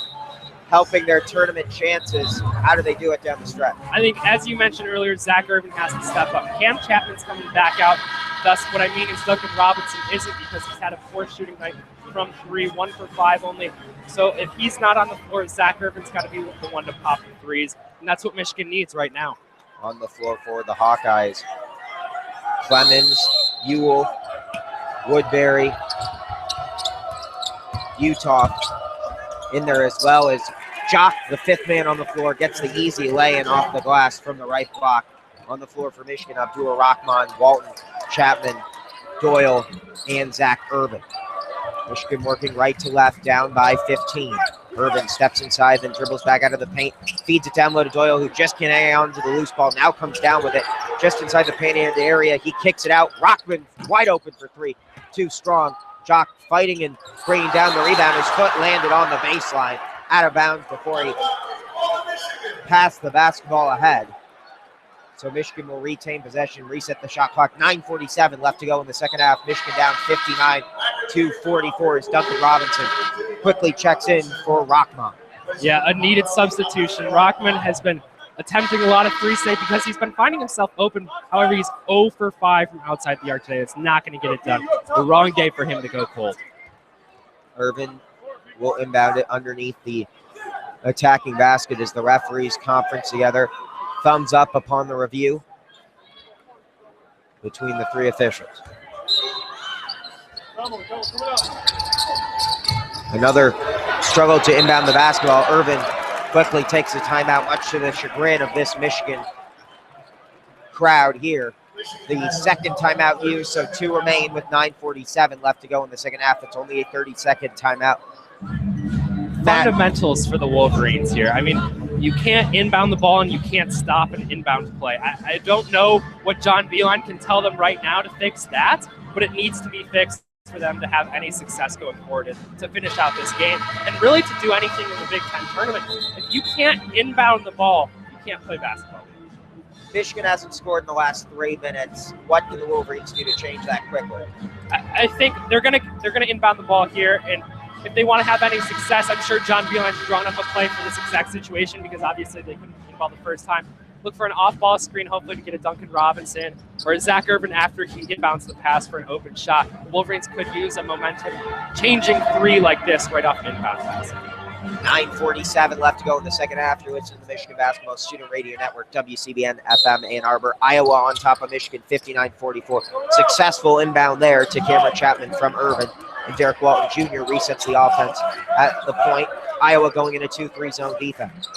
helping their tournament chances. How do they do it down the stretch? I think, as you mentioned earlier, Zach Irving has to step up. Cam Chapman's coming back out. Thus, what I mean is Duncan Robinson isn't, because he's had a poor shooting night from 3, 1 for 5 only. So if he's not on the floor, Zach Irvin's got to be the one to pop the threes, and that's what Michigan needs right now. On the floor for the Hawkeyes, Clemens, Ewell, Woodbury, Utah in there, as well as Jock, the fifth man on the floor, gets the easy lay-in off the glass from the right block. On the floor for Michigan, Abdul Rahman, Walton, Chapman, Doyle, and Zach Irvin. Michigan working right to left, down by 15. Irvin steps inside, then dribbles back out of the paint, feeds it down low to Doyle, who just can't hang on to the loose ball, now comes down with it just inside the paint area. He kicks it out. Rockman wide open for 3. Too strong. Jock fighting and bringing down the rebound. His foot landed on the baseline, out of bounds before he passed the basketball ahead. So Michigan will retain possession, reset the shot clock. 9:47 left to go in the second half. Michigan down 59-44 as Duncan Robinson quickly checks in for Rockman. Yeah, a needed substitution. Rockman has been attempting a lot of threes today because he's been finding himself open. However, he's 0 for 5 from outside the arc today. It's not going to get it done. The wrong day for him to go cold. Irvin will inbound it underneath the attacking basket as the referees conference together. Thumbs up upon the review between the 3 officials. Another struggle to inbound the basketball. Irvin quickly takes a timeout, much to the chagrin of this Michigan crowd here. The second timeout used, so 2 remain with 9:47 left to go in the second half. It's only a 30-second timeout. Fundamentals for the Wolverines here. I mean, you can't inbound the ball and you can't stop an inbound play. I don't know what John Beilein can tell them right now to fix that, but it needs to be fixed for them to have any success going forward to finish out this game and really to do anything in the Big Ten tournament. If you can't inbound the ball, you can't play basketball. Michigan hasn't scored in the last 3 minutes. What can the Wolverines do to change that quickly? I think they're gonna inbound the ball here, and if they want to have any success, I'm sure John Beilein's drawn up a play for this exact situation because obviously they couldn't inbound the first time. Look for an off-ball screen, hopefully to get a Duncan Robinson or a Zach Irvin after he inbounds the pass for an open shot. The Wolverines could use a momentum-changing 3 like this right off inbound pass. 9:47 left to go in the second half. You're listening to the Michigan Basketball Student Radio Network, WCBN FM Ann Arbor. Iowa on top of Michigan, 59-44. Successful inbound there to Cameron Chapman from Irvin. And Derek Walton Jr. resets the offense at the point. Iowa going into 2-3 zone defense.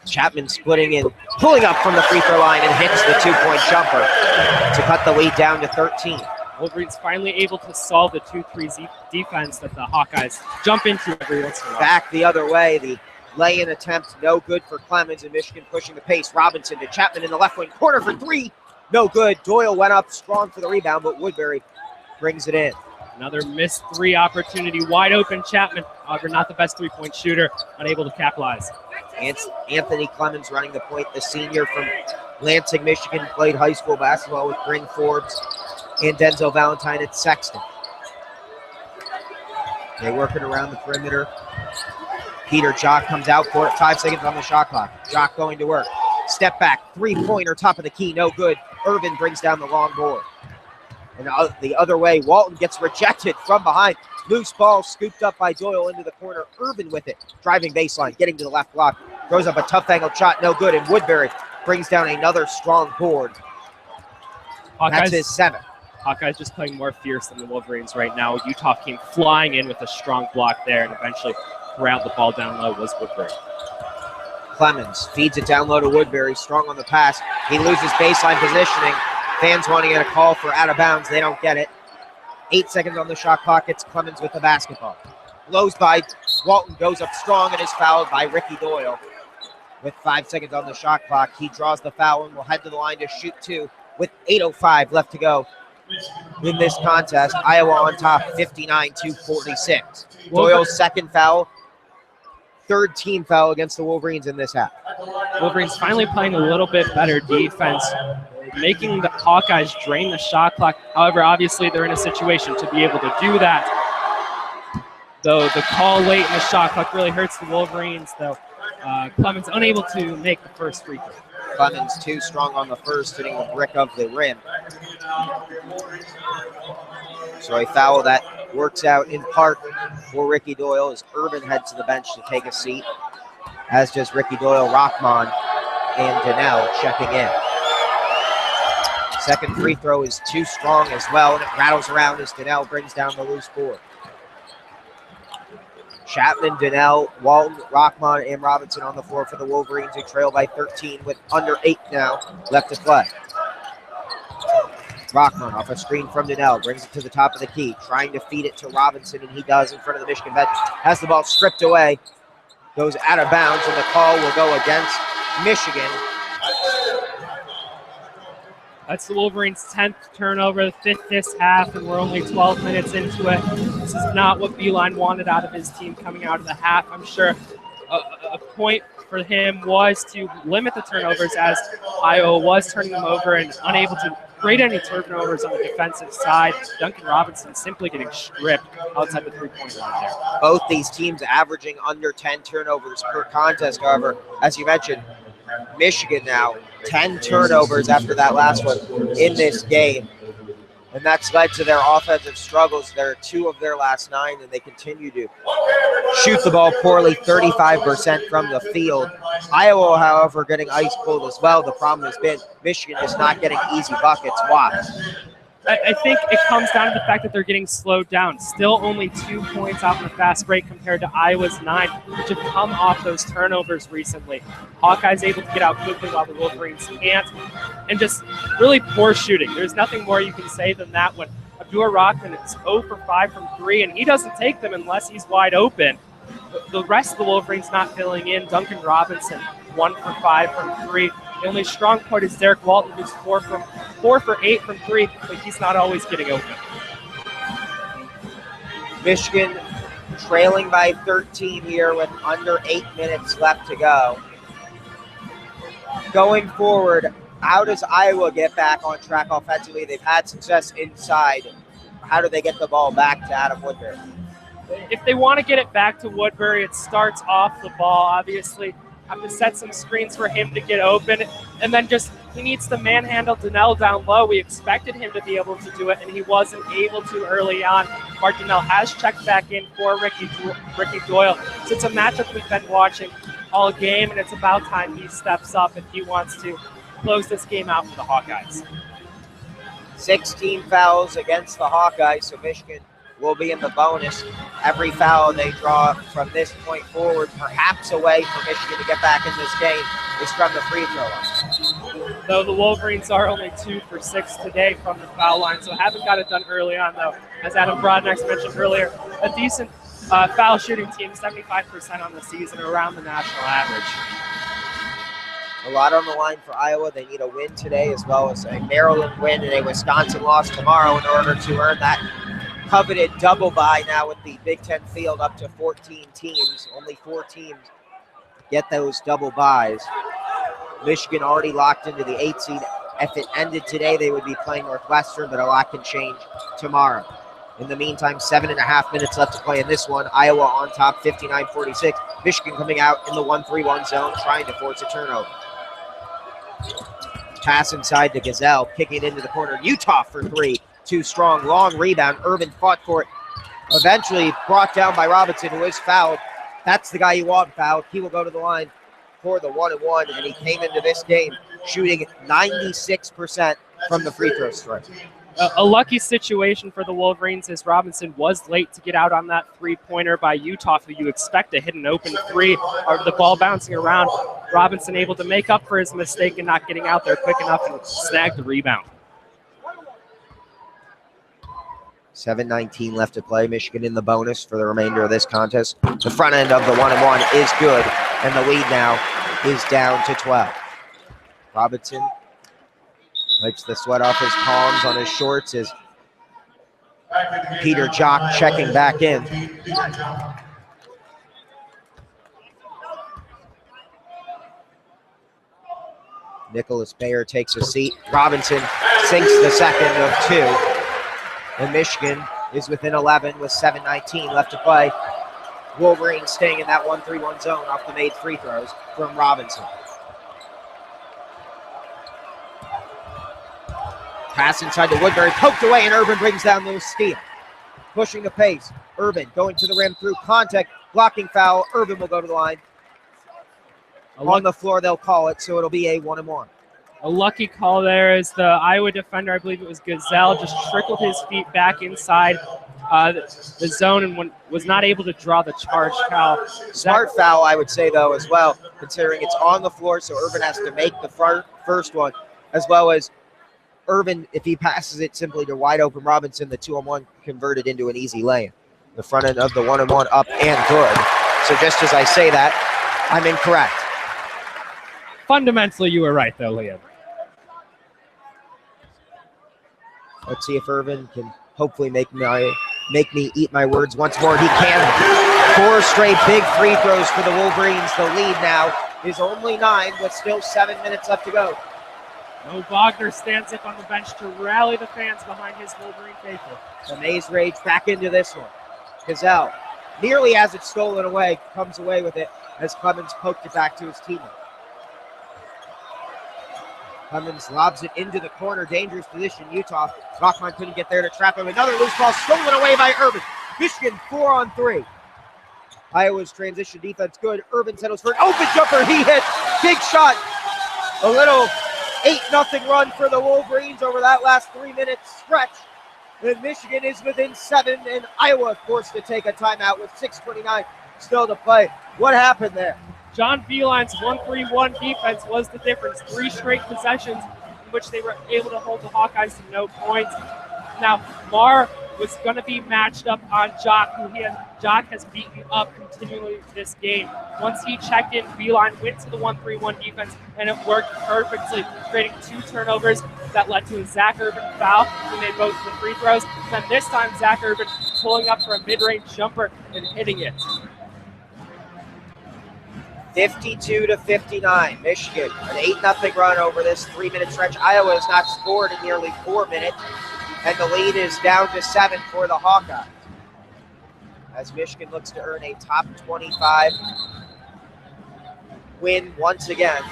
Chapman splitting in, pulling up from the free throw line and hits the 2-point jumper to cut the lead down to 13. Wolverines finally able to solve the 2-3 defense that the Hawkeyes jump into every once in a while. Back the other way, the lay-in attempt, no good for Clemens, and Michigan pushing the pace. Robinson to Chapman in the left wing corner for 3, no good. Doyle went up strong for the rebound, but Woodbury brings it in. Another missed 3 opportunity, wide open Chapman. However, not the best 3-point shooter, unable to capitalize. Anthony Clemens running the point, the senior from Lansing, Michigan, played high school basketball with Bryn Forbes and Denzel Valentine at Sexton. They working around the perimeter. Peter Jock comes out for it, 5 seconds on the shot clock. Jock going to work. Step back, 3-pointer, top of the key, no good. Irvin brings down the long board. And the other way, Walton gets rejected from behind. Loose ball scooped up by Doyle into the corner. Irvin with it, driving baseline, getting to the left block. Throws up a tough angled shot, no good. And Woodbury brings down another strong board. That's his 7th. Hawkeyes just playing more fierce than the Wolverines right now. Utah came flying in with a strong block there and eventually corralled the ball down low was Woodbury. Clemens feeds it down low to Woodbury, strong on the pass. He loses baseline positioning. Fans wanting a call for out of bounds. They don't get it. 8 seconds on the shot clock. It's Clemens with the basketball. Blows by Walton, goes up strong and is fouled by Ricky Doyle. With 5 seconds on the shot clock, he draws the foul and will head to the line to shoot 2 with 8:05 left to go in this contest. Iowa on top 59-46. Doyle's second foul, third team foul against the Wolverines in this half. Wolverines finally playing a little bit better defense, making the Hawkeyes drain the shot clock. However, obviously they're in a situation to be able to do that. Though the call late in the shot clock really hurts the Wolverines, though. Clemens unable to make the first free throw. Clemens too strong on the first, hitting the brick of the rim. So a foul that works out in part for Ricky Doyle as Urban heads to the bench to take a seat, as does Ricky Doyle, Rockman, and Donnell checking in. Second free throw is too strong as well, and it rattles around as Donnell brings down the loose board. Chapman, Donnell, Walton, Rockman, and Robinson on the floor for the Wolverines, who trail by 13 with under 8 now left to play. Rockman off a screen from Donnell, brings it to the top of the key, trying to feed it to Robinson, and he does in front of the Michigan bench. Has the ball stripped away, goes out of bounds, and the call will go against Michigan. That's the Wolverines' 10th turnover, the 5th this half, and we're only 12 minutes into it. This is not what Beilein wanted out of his team coming out of the half. I'm sure a point for him was to limit the turnovers, as Iowa was turning them over and unable to create any turnovers on the defensive side. Duncan Robinson simply getting stripped outside the three-point line there. Both these teams averaging under 10 turnovers per contest. However, as you mentioned, Michigan now 10 turnovers after that last one in this game, and that's led to their offensive struggles. They're 2 of their last 9, and they continue to shoot the ball poorly, 35% from the field. Iowa, however, getting ice cold as well. The problem has been Michigan is not getting easy buckets. Why? I think it comes down to the fact that they're getting slowed down. Still only 2 points off the fast break compared to Iowa's 9, which have come off those turnovers recently. Hawkeyes able to get out quickly while the Wolverines can't. And just really poor shooting. There's nothing more you can say than that when Abdur Rahman is 0 for 5 from 3, and he doesn't take them unless he's wide open. The rest of the Wolverines not filling in. Duncan Robinson, 1 for 5 from 3. The only strong point is Derek Walton, who's 4 for 8 from 3, but he's not always getting open. Michigan trailing by 13 here with under 8 minutes left to go. Going forward, how does Iowa get back on track offensively? They've had success inside. How do they get the ball back to Adam Woodbury? If they want to get it back to Woodbury, it starts off the ball, obviously. Have to set some screens for him to get open, and then he needs to manhandle Donnell down low. We expected him to be able to do it, and he wasn't able to early on. Mark Donnell has checked back in for Ricky Doyle. So it's a matchup we've been watching all game, and it's about time he steps up if he wants to close this game out for the Hawkeyes. 16 fouls against the Hawkeyes, so Michigan will be in the bonus. Every foul they draw from this point forward, perhaps a way for Michigan to get back in this game, is from the free throw line. Though the Wolverines are only 2 for 6 today from the foul line, so haven't got it done early on, though. As Adam Broadnax mentioned earlier, a decent foul shooting team, 75% on the season, around the national average. A lot on the line for Iowa. They need a win today, as well as a Maryland win and a Wisconsin loss tomorrow in order to earn that coveted double bye now with the Big Ten field up to 14 teams. Only 4 teams get those double byes. Michigan already locked into the 8th seed. If it ended today, they would be playing Northwestern, but a lot can change tomorrow. In the meantime, 7.5 minutes left to play in this one. Iowa on top, 59-46. Michigan coming out in the 1-3-1 zone, trying to force a turnover. Pass inside to Gazelle, kicking it into the corner. Utah for 3. Too strong, long rebound. Urban fought for it. Eventually brought down by Robinson, who is fouled. That's the guy you want fouled. He will go to the line for the 1-and-1, and he came into this game shooting 96% from the free throw strike. A lucky situation for the Wolverines, as Robinson was late to get out on that three-pointer by Utah, who you expect to hit an open 3, or the ball bouncing around. Robinson able to make up for his mistake and not getting out there quick enough and snag the rebound. 7:19 left to play. Michigan in the bonus for the remainder of this contest. The front end of the 1-and-1 is good, and the lead now is down to 12. Robinson Wipes the sweat off his palms on his shorts as Peter Jock checking back in. Nicholas Bayer takes a seat. Robinson sinks the second of two. And Michigan is within 11 with 7:19 left to play. Wolverines staying in that 1-3-1 zone off the made free throws from Robinson. Pass inside to Woodbury, poked away, and Urban brings down the steal. Pushing the pace. Urban going to the rim through contact. Blocking foul. Urban will go to the line. On the floor, they'll call it, so it'll be a 1-and-1. A lucky call there as the Iowa defender, I believe it was Gazelle, just trickled his feet back inside the zone and was not able to draw the charge foul. Smart foul, I would say, though, as well, considering it's on the floor, so Urban has to make the first one, as well as Urban, if he passes it simply to wide open Robinson, the 2-on-1 converted into an easy lay. The front end of the 1-on-1 up and good. So just as I say that, I'm incorrect. Fundamentally, you were right, though, Liam. Let's see if Urban can hopefully make me eat my words once more. He can. 4 straight big free throws for the Wolverines. The lead now is only 9 with still 7 minutes left to go. Mo Wagner stands up on the bench to rally the fans behind his Wolverine faithful. The Maze Rage back into this one. Gazelle nearly has it stolen away, comes away with it as Clemens poked it back to his teammate. Clemens lobs it into the corner, dangerous position. Utah, Rockman couldn't get there to trap him. Another loose ball stolen away by Urban. Michigan 4-on-3. Iowa's transition defense good. Urban settles for an open jumper. He hit. Big shot. A little 8-0 run for the Wolverines over that last 3-minute stretch. And Michigan is within 7, and Iowa forced to take a timeout with 6:29 still to play. What happened there? John Beeline's 1-3-1 defense was the difference. 3 straight possessions in which they were able to hold the Hawkeyes to no points. Now, Marr was going to be matched up on Jock, Jock has beaten up continually this game. Once he checked in, Beeline went to the 1-3-1 defense, and it worked perfectly, creating 2 turnovers that led to a Zach Urban foul. He made both the free throws. And then this time, Zach Urban pulling up for a mid-range jumper and hitting it. 52-59, Michigan, an 8-0 run over this 3-minute stretch. Iowa has not scored in nearly 4 minutes, and the lead is down to 7 for the Hawkeyes. As Michigan looks to earn a top 25 win once again.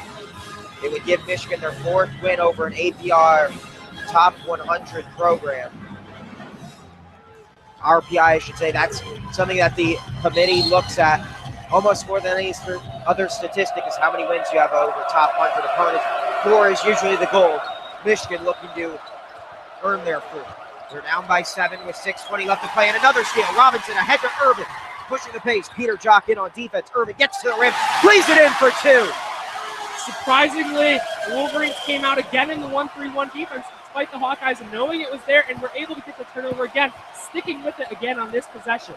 It would give Michigan their 4th win over an APR top 100 program. RPI, I should say, that's something that the committee looks at almost more than any other statistic, is how many wins you have over top 100 opponents. 4 is usually the goal. Michigan looking to earn their 4th. They're down by 7 with 6:20 left to play, and another steal. Robinson ahead to Urban, pushing the pace. Peter Jock in on defense. Urban gets to the rim, plays it in for 2. Surprisingly, the Wolverines came out again in the 1-3-1 defense, despite the Hawkeyes knowing it was there, and were able to get the turnover again, sticking with it again on this possession.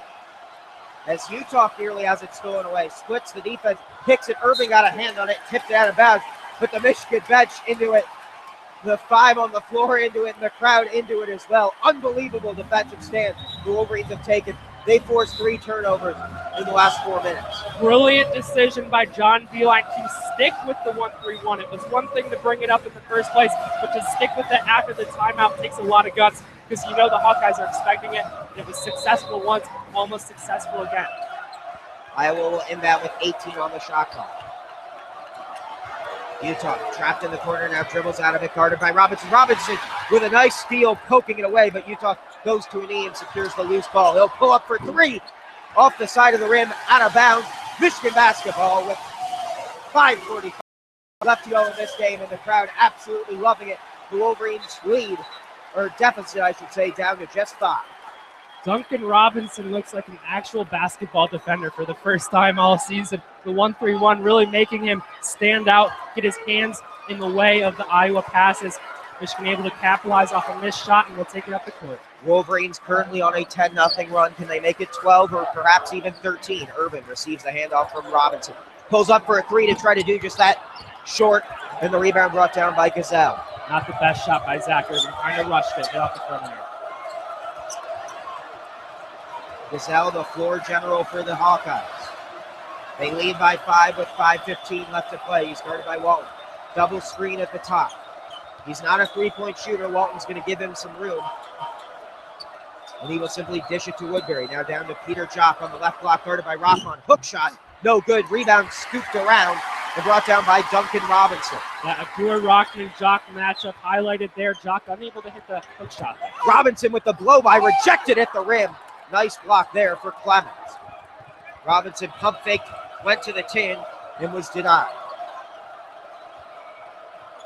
As Utah nearly has it stolen away, splits the defense, kicks it. Urban got a hand on it, tipped it out of bounds, but the Michigan bench into it. The 5 on the floor into it, and the crowd into it as well. Unbelievable defensive stand the Wolverines have taken. They forced 3 turnovers in the last 4 minutes. Brilliant decision by John Beeline to stick with the 1-3-1. It was one thing to bring it up in the first place, but to stick with it after the timeout takes a lot of guts, because you know the Hawkeyes are expecting it. It was successful once, almost successful again. Iowa will inbound with 18 on the shot clock. Utah trapped in the corner, now dribbles out of it, guarded by Robinson. Robinson with a nice steal, poking it away, but Utah goes to a knee and secures the loose ball. He'll pull up for 3 off the side of the rim, out of bounds. Michigan basketball with 5:45 left to go in this game, and the crowd absolutely loving it. The Wolverines lead, or deficit, I should say, down to just 5. Duncan Robinson looks like an actual basketball defender for the first time all season. The 1-3-1 really making him stand out, get his hands in the way of the Iowa passes. Michigan able to capitalize off a missed shot, and will take it up the court. Wolverines currently on a 10-0 run. Can they make it 12 or perhaps even 13? Urban receives the handoff from Robinson. Pulls up for a 3 to try to do just that. Short, and the rebound brought down by Gazelle. Not the best shot by Zach Irving. Kind of rushed it. Get off the front end. Gazelle, the floor general for the Hawkeyes. They lead by 5 with 5:15 left to play. He's guarded by Walton. Double screen at the top. He's not a three-point shooter. Walton's going to give him some room. And he will simply dish it to Woodbury. Now down to Peter Jock on the left block, guarded by Rothman. Hook shot, no good. Rebound scooped around and brought down by Duncan Robinson. That Abdur Rockman Jock matchup highlighted there. Jock unable to hit the hook shot. Robinson with the blow-by, rejected at the rim. Nice block there for Clemens. Robinson pump faked, went to the tin, and was denied.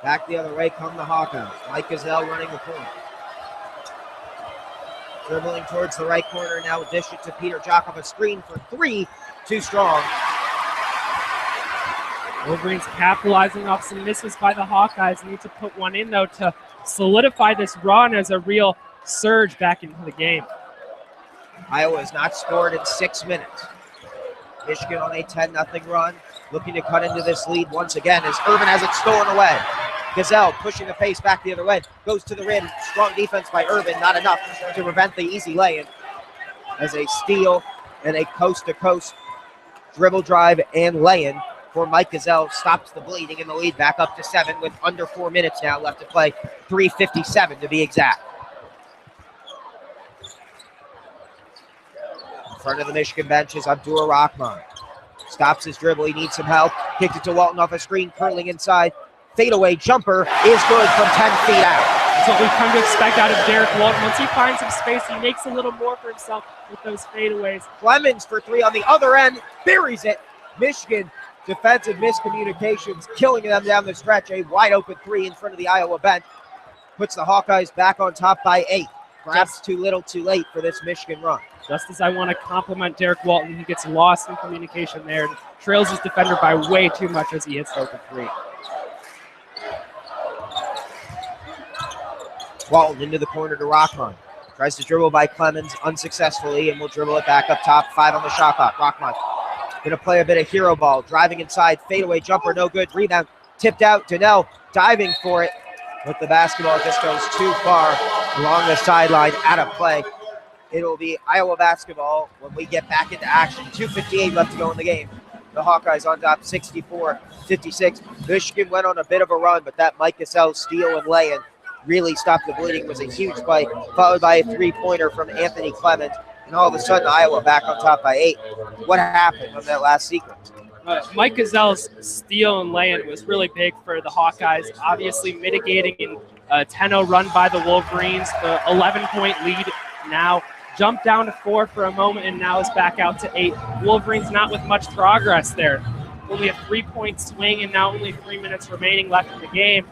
Back the other way come the Hawkeyes. Mike Gazelle running the point. Dribbling towards the right corner, now dish it to Peter Jock off a screen for three. Too strong. Wolverines capitalizing off some misses by the Hawkeyes. Need to put one in, though, to solidify this run as a real surge back into the game. Iowa has not scored in 6 minutes. Michigan on a 10-0 run, looking to cut into this lead once again as Irvin has it stolen away. Gazelle pushing the pace back the other way, goes to the rim. Strong defense by Irvin, not enough to prevent the easy lay-in. As a steal and a coast-to-coast dribble drive and lay-in for Mike Gazelle stops the bleeding in the lead back up to 7 with under 4 minutes now left to play, 3:57 to be exact. In front of the Michigan bench is Abdur Rahman. Stops his dribble, he needs some help. Kicked it to Walton off a screen, curling inside. Fadeaway jumper is good from 10 feet out. That's what we've come to expect out of Derek Walton. Once he finds some space, he makes a little more for himself with those fadeaways. Clemens for three on the other end, buries it. Michigan defensive miscommunications, killing them down the stretch. A wide open three in front of the Iowa bench. Puts the Hawkeyes back on top by 8. Perhaps too little too late for this Michigan run. Just as I want to compliment Derek Walton, he gets lost in communication there and trails his defender by way too much as he hits the open three. Walton into the corner to Rockman. Tries to dribble by Clemens unsuccessfully and will dribble it back up top. 5 on the shot clock. Rockman going to play a bit of hero ball. Driving inside. Fadeaway jumper. No good. Rebound. Tipped out. Donnell diving for it. But the basketball just goes too far along the sideline. Out of play. It'll be Iowa basketball when we get back into action. 2:58 left to go in the game. The Hawkeyes on top 64-56. Michigan went on a bit of a run, but that Mike Gazelle steal and lay-in really stopped the bleeding. It was a huge spike, followed by a three-pointer from Anthony Clemens. And all of a sudden, Iowa back on top by 8. What happened on that last sequence? Mike Gazelle's steal and lay-in was really big for the Hawkeyes, obviously mitigating in a 10-0 run by the Wolverines. The 11-point lead now jumped down to 4 for a moment and now is back out to 8. Wolverines not with much progress there. Only a 3-point swing and now only 3 minutes remaining left in the game.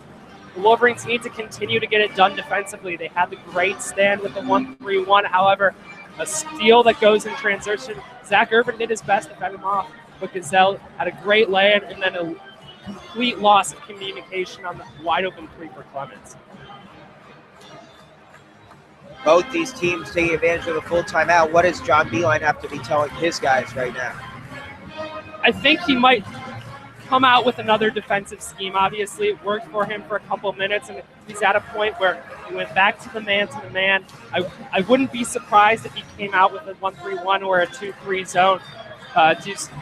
The Wolverines need to continue to get it done defensively. They had the great stand with the 1-3-1. However, a steal that goes in transition. Zach Irvin did his best to fend him off, but Gazelle had a great lay-in and then a complete loss of communication on the wide-open three for Clemens. Both these teams taking advantage of the full timeout. What does John Beilein have to be telling his guys right now? I think he might come out with another defensive scheme. Obviously, it worked for him for a couple minutes, and he's at a point where he went back to the man. I wouldn't be surprised if he came out with a 1-3-1 or a 2-3 zone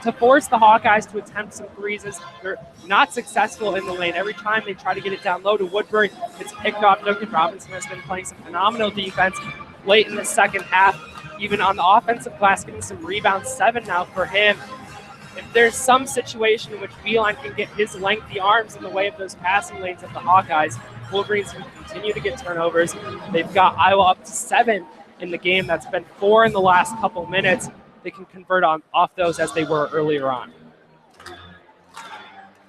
to force the Hawkeyes to attempt some threes. They're not successful in the lane. Every time they try to get it down low to Woodbury, it's picked off. Duncan Robinson has been playing some phenomenal defense late in the second half. Even on the offensive glass, getting some rebounds, 7 now for him. If there's some situation in which Beilein can get his lengthy arms in the way of those passing lanes of the Hawkeyes, Wolverines can continue to get turnovers. They've got Iowa up to 7 in the game. That's been 4 in the last couple minutes. They can convert off those as they were earlier on.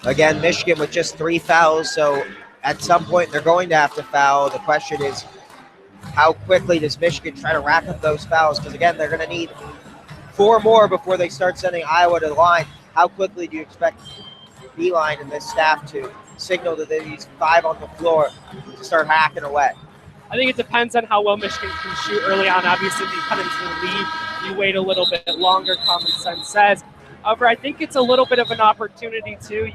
Again, Michigan with just 3 fouls, so at some point they're going to have to foul. The question is, how quickly does Michigan try to rack up those fouls? Because again, they're going to need 4 more before they start sending Iowa to the line. How quickly do you expect Beilein and this staff to signal that these 5 on the floor to start hacking away? I think it depends on how well Michigan can shoot early on. Obviously, if you cut into the lead, you wait a little bit longer, common sense says. However, I think it's a little bit of an opportunity, too.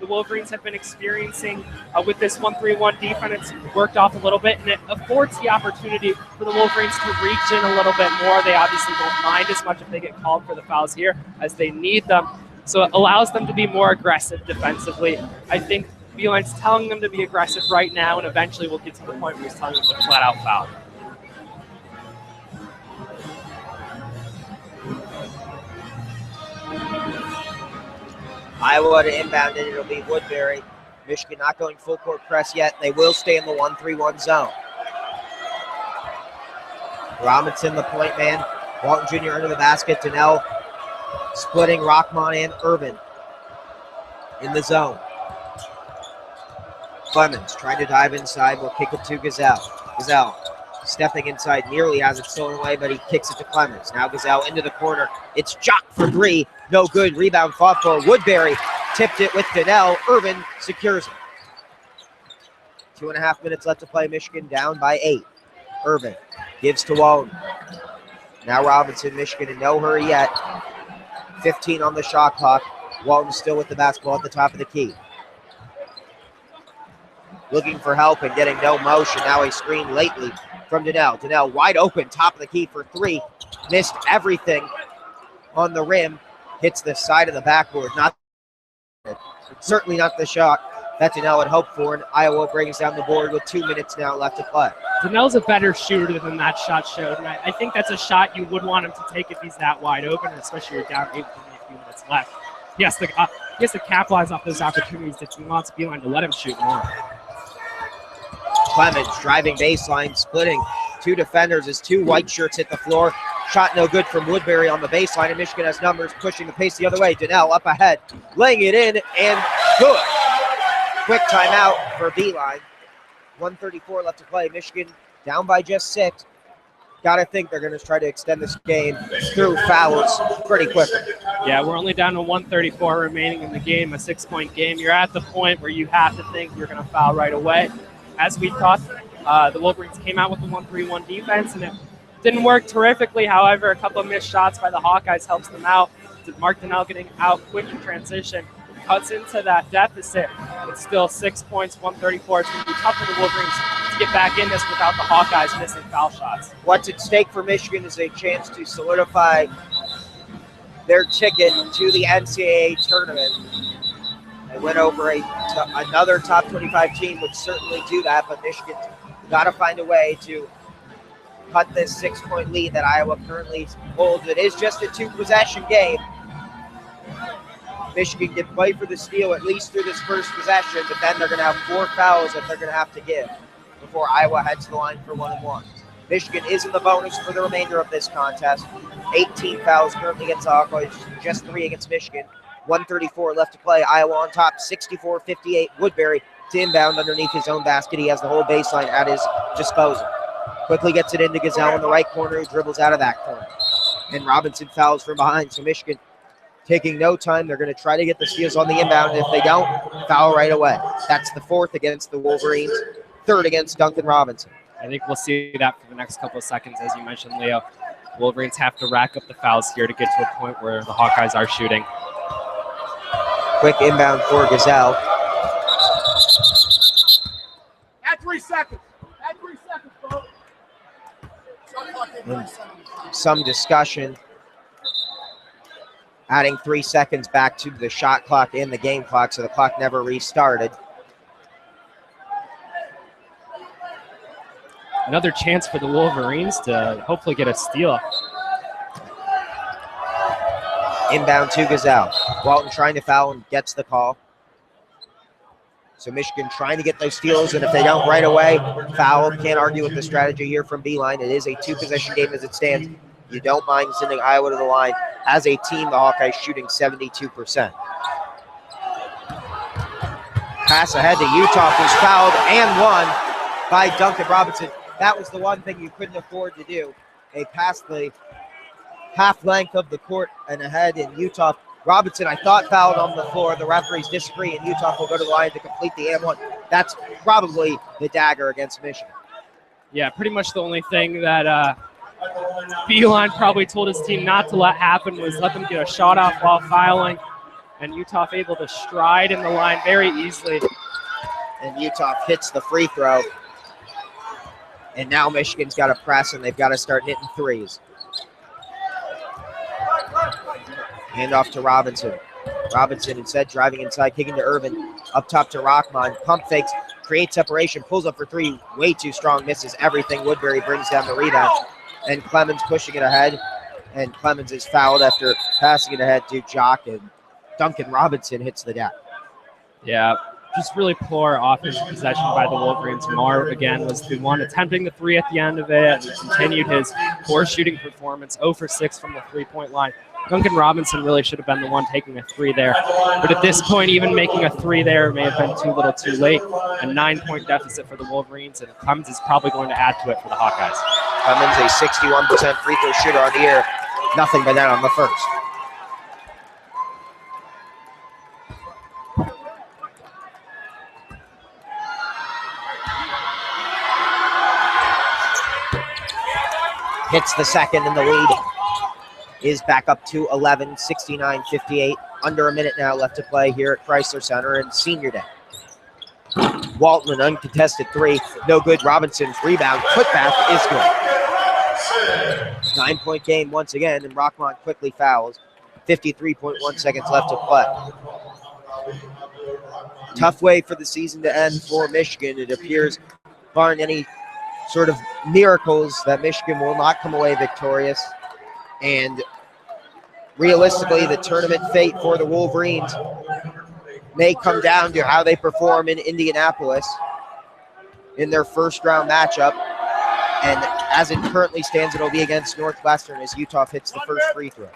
the Wolverines have been experiencing with this 1-3-1 defense. It's worked off a little bit, and it affords the opportunity for the Wolverines to reach in a little bit more. They obviously don't mind as much if they get called for the fouls here as they need them. So it allows them to be more aggressive defensively. I think Beeline's telling them to be aggressive right now, and eventually we'll get to the point where he's telling them to flat out foul. Iowa to inbound it. It'll be Woodbury. Michigan not going full court press yet. They will stay in the 1-3-1 zone. Robinson, the point man. Walton Jr. under the basket. Donnell splitting Rockmont and Irvin in the zone. Clemens trying to dive inside. Will kick it to Gazelle. Gazelle stepping inside, nearly has it stolen away, but he kicks it to Clemens. Now Gazelle into the corner. It's Jock for three. No good. Rebound fought for Woodbury. Tipped it with Donnell. Irvin secures it. 2.5 minutes left to play. Michigan down by 8. Irvin gives to Walton. Now Robinson, Michigan in no hurry yet. 15 on the shot clock. Walton still with the basketball at the top of the key. Looking for help and getting no motion. Now a screen lately from Donnell. Donnell wide open, top of the key for three. Missed everything on the rim. Hits the side of the backboard. Certainly not the shot that Donnell had hoped for. And Iowa brings down the board with 2 minutes now left to play. Donnell's a better shooter than that shot showed. And I think that's a shot you would want him to take if he's that wide open, especially you're down 8 with only a few minutes left. He has to capitalize off those opportunities that he wants Beeline to let him shoot more. Clemens driving baseline, splitting two defenders as two white shirts hit the floor. Shot no good from Woodbury on the baseline, and Michigan has numbers pushing the pace the other way. Donnell up ahead, laying it in, and good. Quick timeout for Beeline. 1:34 left to play. Michigan down by just 6. Got to think they're going to try to extend this game through fouls pretty quickly. Yeah, we're only down to 1:34 remaining in the game, a 6-point game. You're at the point where you have to think you're going to foul right away. As we thought, the Wolverines came out with the 1-3-1 defense, and it didn't work terrifically. However, a couple of missed shots by the Hawkeyes helps them out. Mark Donnell getting out quick in transition, cuts into that deficit. It's still 6 points, 1:34. It's going to be tough for the Wolverines to get back in this without the Hawkeyes missing foul shots. What's at stake for Michigan is a chance to solidify their ticket to the NCAA tournament. They went over another top 25 team would certainly do that, but Michigan's got to find a way to cut this 6-point lead that Iowa currently holds. It is just a 2-possession game. Michigan can play for the steal at least through this first possession, but then they're going to have 4 fouls that they're going to have to give before Iowa heads to the line for 1-1. Michigan is in the bonus for the remainder of this contest. 18 fouls currently against the Hawkeyes, just 3 against Michigan. 1:34 left to play. Iowa on top, 64-58. Woodbury to inbound underneath his own basket. He has the whole baseline at his disposal. Quickly gets it into Gazelle in the right corner, who dribbles out of that corner. And Robinson fouls from behind, so Michigan taking no time. They're going to try to get the steals on the inbound, and if they don't, foul right away. That's the 4th against the Wolverines, 3rd against Duncan Robinson. I think we'll see that for the next couple of seconds, as you mentioned, Leo. Wolverines have to rack up the fouls here to get to a point where the Hawkeyes are shooting. Quick inbound for Gazelle. Add 3 seconds. Add 3 seconds, bro. Some discussion. Adding 3 seconds back to the shot clock and the game clock, so the clock never restarted. Another chance for the Wolverines to hopefully get a steal. Inbound to Gazelle. Walton trying to foul and gets the call. So Michigan trying to get those steals, and if they don't right away, foul. Can't argue with the strategy here from Beeline. It is a 2-possession game as it stands. You don't mind sending Iowa to the line. As a team, the Hawkeyes shooting 72%. Pass ahead to Utah, who's fouled and won by Duncan Robinson. That was the one thing you couldn't afford to do. A pass the half length of the court and ahead in Utah. Robinson, I thought, fouled on the floor. The referees disagree, and Utah will go to the line to complete the and 1. That's probably the dagger against Michigan. Yeah, pretty much the only thing that Beeline probably told his team not to let happen was let them get a shot off while fouling. and Utah able to stride in the line very easily. And Utah hits the free throw. And now Michigan's got to press, and they've got to start hitting threes. Hand off to Robinson. Robinson instead driving inside, kicking to Irvin. Up top to Rockman. Pump fakes, creates separation, pulls up for three. Way too strong, misses everything. Woodbury brings down the rebound. And Clemens pushing it ahead. And Clemens is fouled after passing it ahead to Jock. And Duncan Robinson hits the deck. Yeah, just really poor offensive possession by the Wolverines. Marr, again, was the one attempting the three at the end of it and continued his poor shooting performance, 0 for 6 from the three-point line. Duncan Robinson really should have been the one taking a three there. But at this point, even making a three there may have been too little too late. A 9-point deficit for the Wolverines, and Clemens is probably going to add to it for the Hawkeyes. Clemens, a 61% free throw shooter on the year. Nothing but that on the first. Hits the second, and the lead is back up to 11, 69-58. Under a minute now left to play here at Chrysler Center in Senior Day. Walton, an uncontested three. No good. Robinson's rebound. Putback is good. 9-point game once again, and Rockmont quickly fouls. 53.1 seconds left to play. Tough way for the season to end for Michigan. It appears, barring any sort of miracles, that Michigan will not come away victorious. And realistically, the tournament fate for the Wolverines may come down to how they perform in Indianapolis in their first round matchup. And as it currently stands, it'll be against Northwestern as Utah hits the first free throw.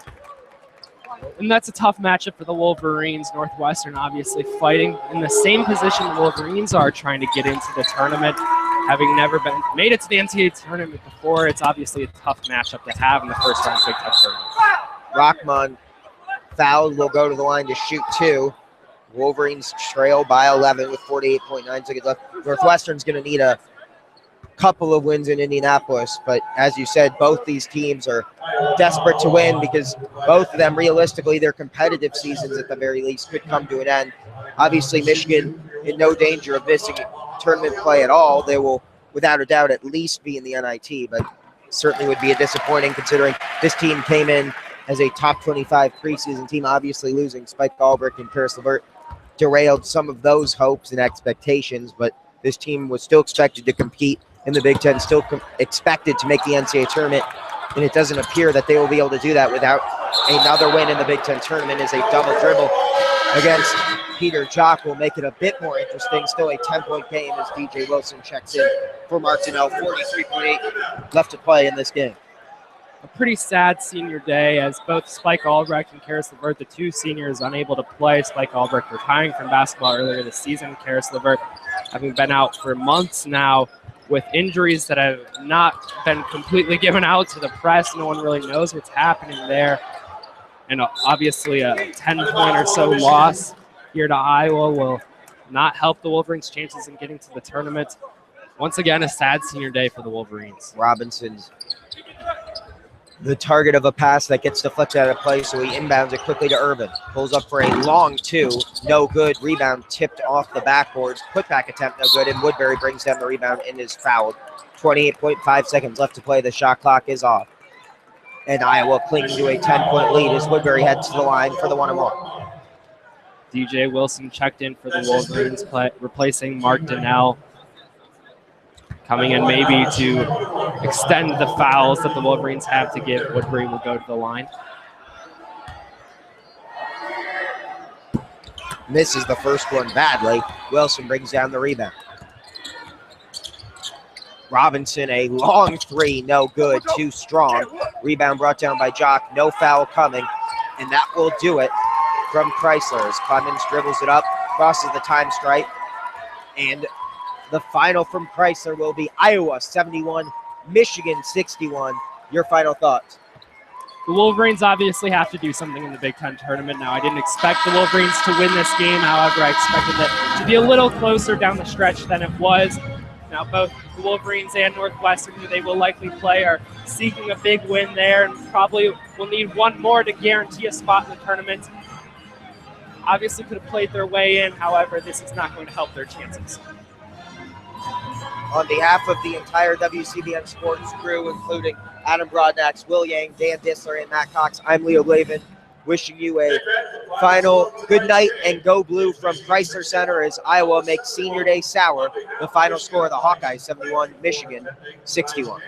And that's a tough matchup for the Wolverines. Northwestern obviously fighting in the same position the Wolverines are, trying to get into the tournament. Having never made it to the NCAA tournament before, it's obviously a tough matchup to have in the first round Big Ten tournament. Rockman fouled, will go to the line to shoot two. Wolverines trail by 11 with 48.9 seconds left. Northwestern's going to need a couple of wins in Indianapolis, but as you said, both these teams are desperate to win because both of them, realistically, their competitive seasons at the very least could come to an end. Obviously, Michigan in no danger of missing tournament play at all. They will, without a doubt, at least be in the NIT, but certainly would be a disappointing considering this team came in as a top 25 preseason team. Obviously, losing Spike Albrecht and Karis LeVert derailed some of those hopes and expectations, but this team was still expected to compete in the Big Ten, still expected to make the NCAA tournament, and it doesn't appear that they will be able to do that without another win in the Big Ten tournament. As a double dribble against Peter Jock will make it a bit more interesting. Still a 10-point game as DJ Wilson checks in for Martineau. 43.8 left to play in this game. A pretty sad senior day as both Spike Albrecht and Karis LeVert, the two seniors, unable to play. Spike Albrecht retiring from basketball earlier this season. Karis LeVert having been out for months now with injuries that have not been completely given out to the press. No one really knows what's happening there. And obviously a 10-point or so loss here to Iowa will not help the Wolverines' chances in getting to the tournament. Once again, a sad senior day for the Wolverines. Robinson's the target of a pass that gets deflected out of play, so he inbounds it quickly to Irvin. Pulls up for a long two. No good. Rebound tipped off the backboards. Putback attempt no good, and Woodbury brings down the rebound and is fouled. 28.5 seconds left to play. The shot clock is off. And Iowa clinging to a 10-point lead as Woodbury heads to the line for the 1-and-1. DJ Wilson checked in for the Wolverines, replacing Mark Donnell. Coming in maybe to extend the fouls that the Wolverines have to give. Woodbury will go to the line. Misses the first one badly. Wilson brings down the rebound. Robinson, a long three, no good, too strong. Rebound brought down by Jock, no foul coming, and that will do it from Chrysler as Clemens dribbles it up, crosses the time stripe, and the final from Chrysler will be Iowa 71, Michigan 61. Your final thoughts? The Wolverines obviously have to do something in the Big Ten tournament now. I didn't expect the Wolverines to win this game. However, I expected it to be a little closer down the stretch than it was. Now, both the Wolverines and Northwestern, who they will likely play, are seeking a big win there and probably will need one more to guarantee a spot in the tournament. obviously could have played their way in. However, this is not going to help their chances. On behalf of the entire WCBN Sports crew, including Adam Broadnax, Will Yang, Dan Dissler, and Matt Cox, I'm Leo Glavin, wishing you a final good night and go blue from Chrysler Center as Iowa makes Senior Day sour. The final score of the Hawkeyes 71, Michigan 61.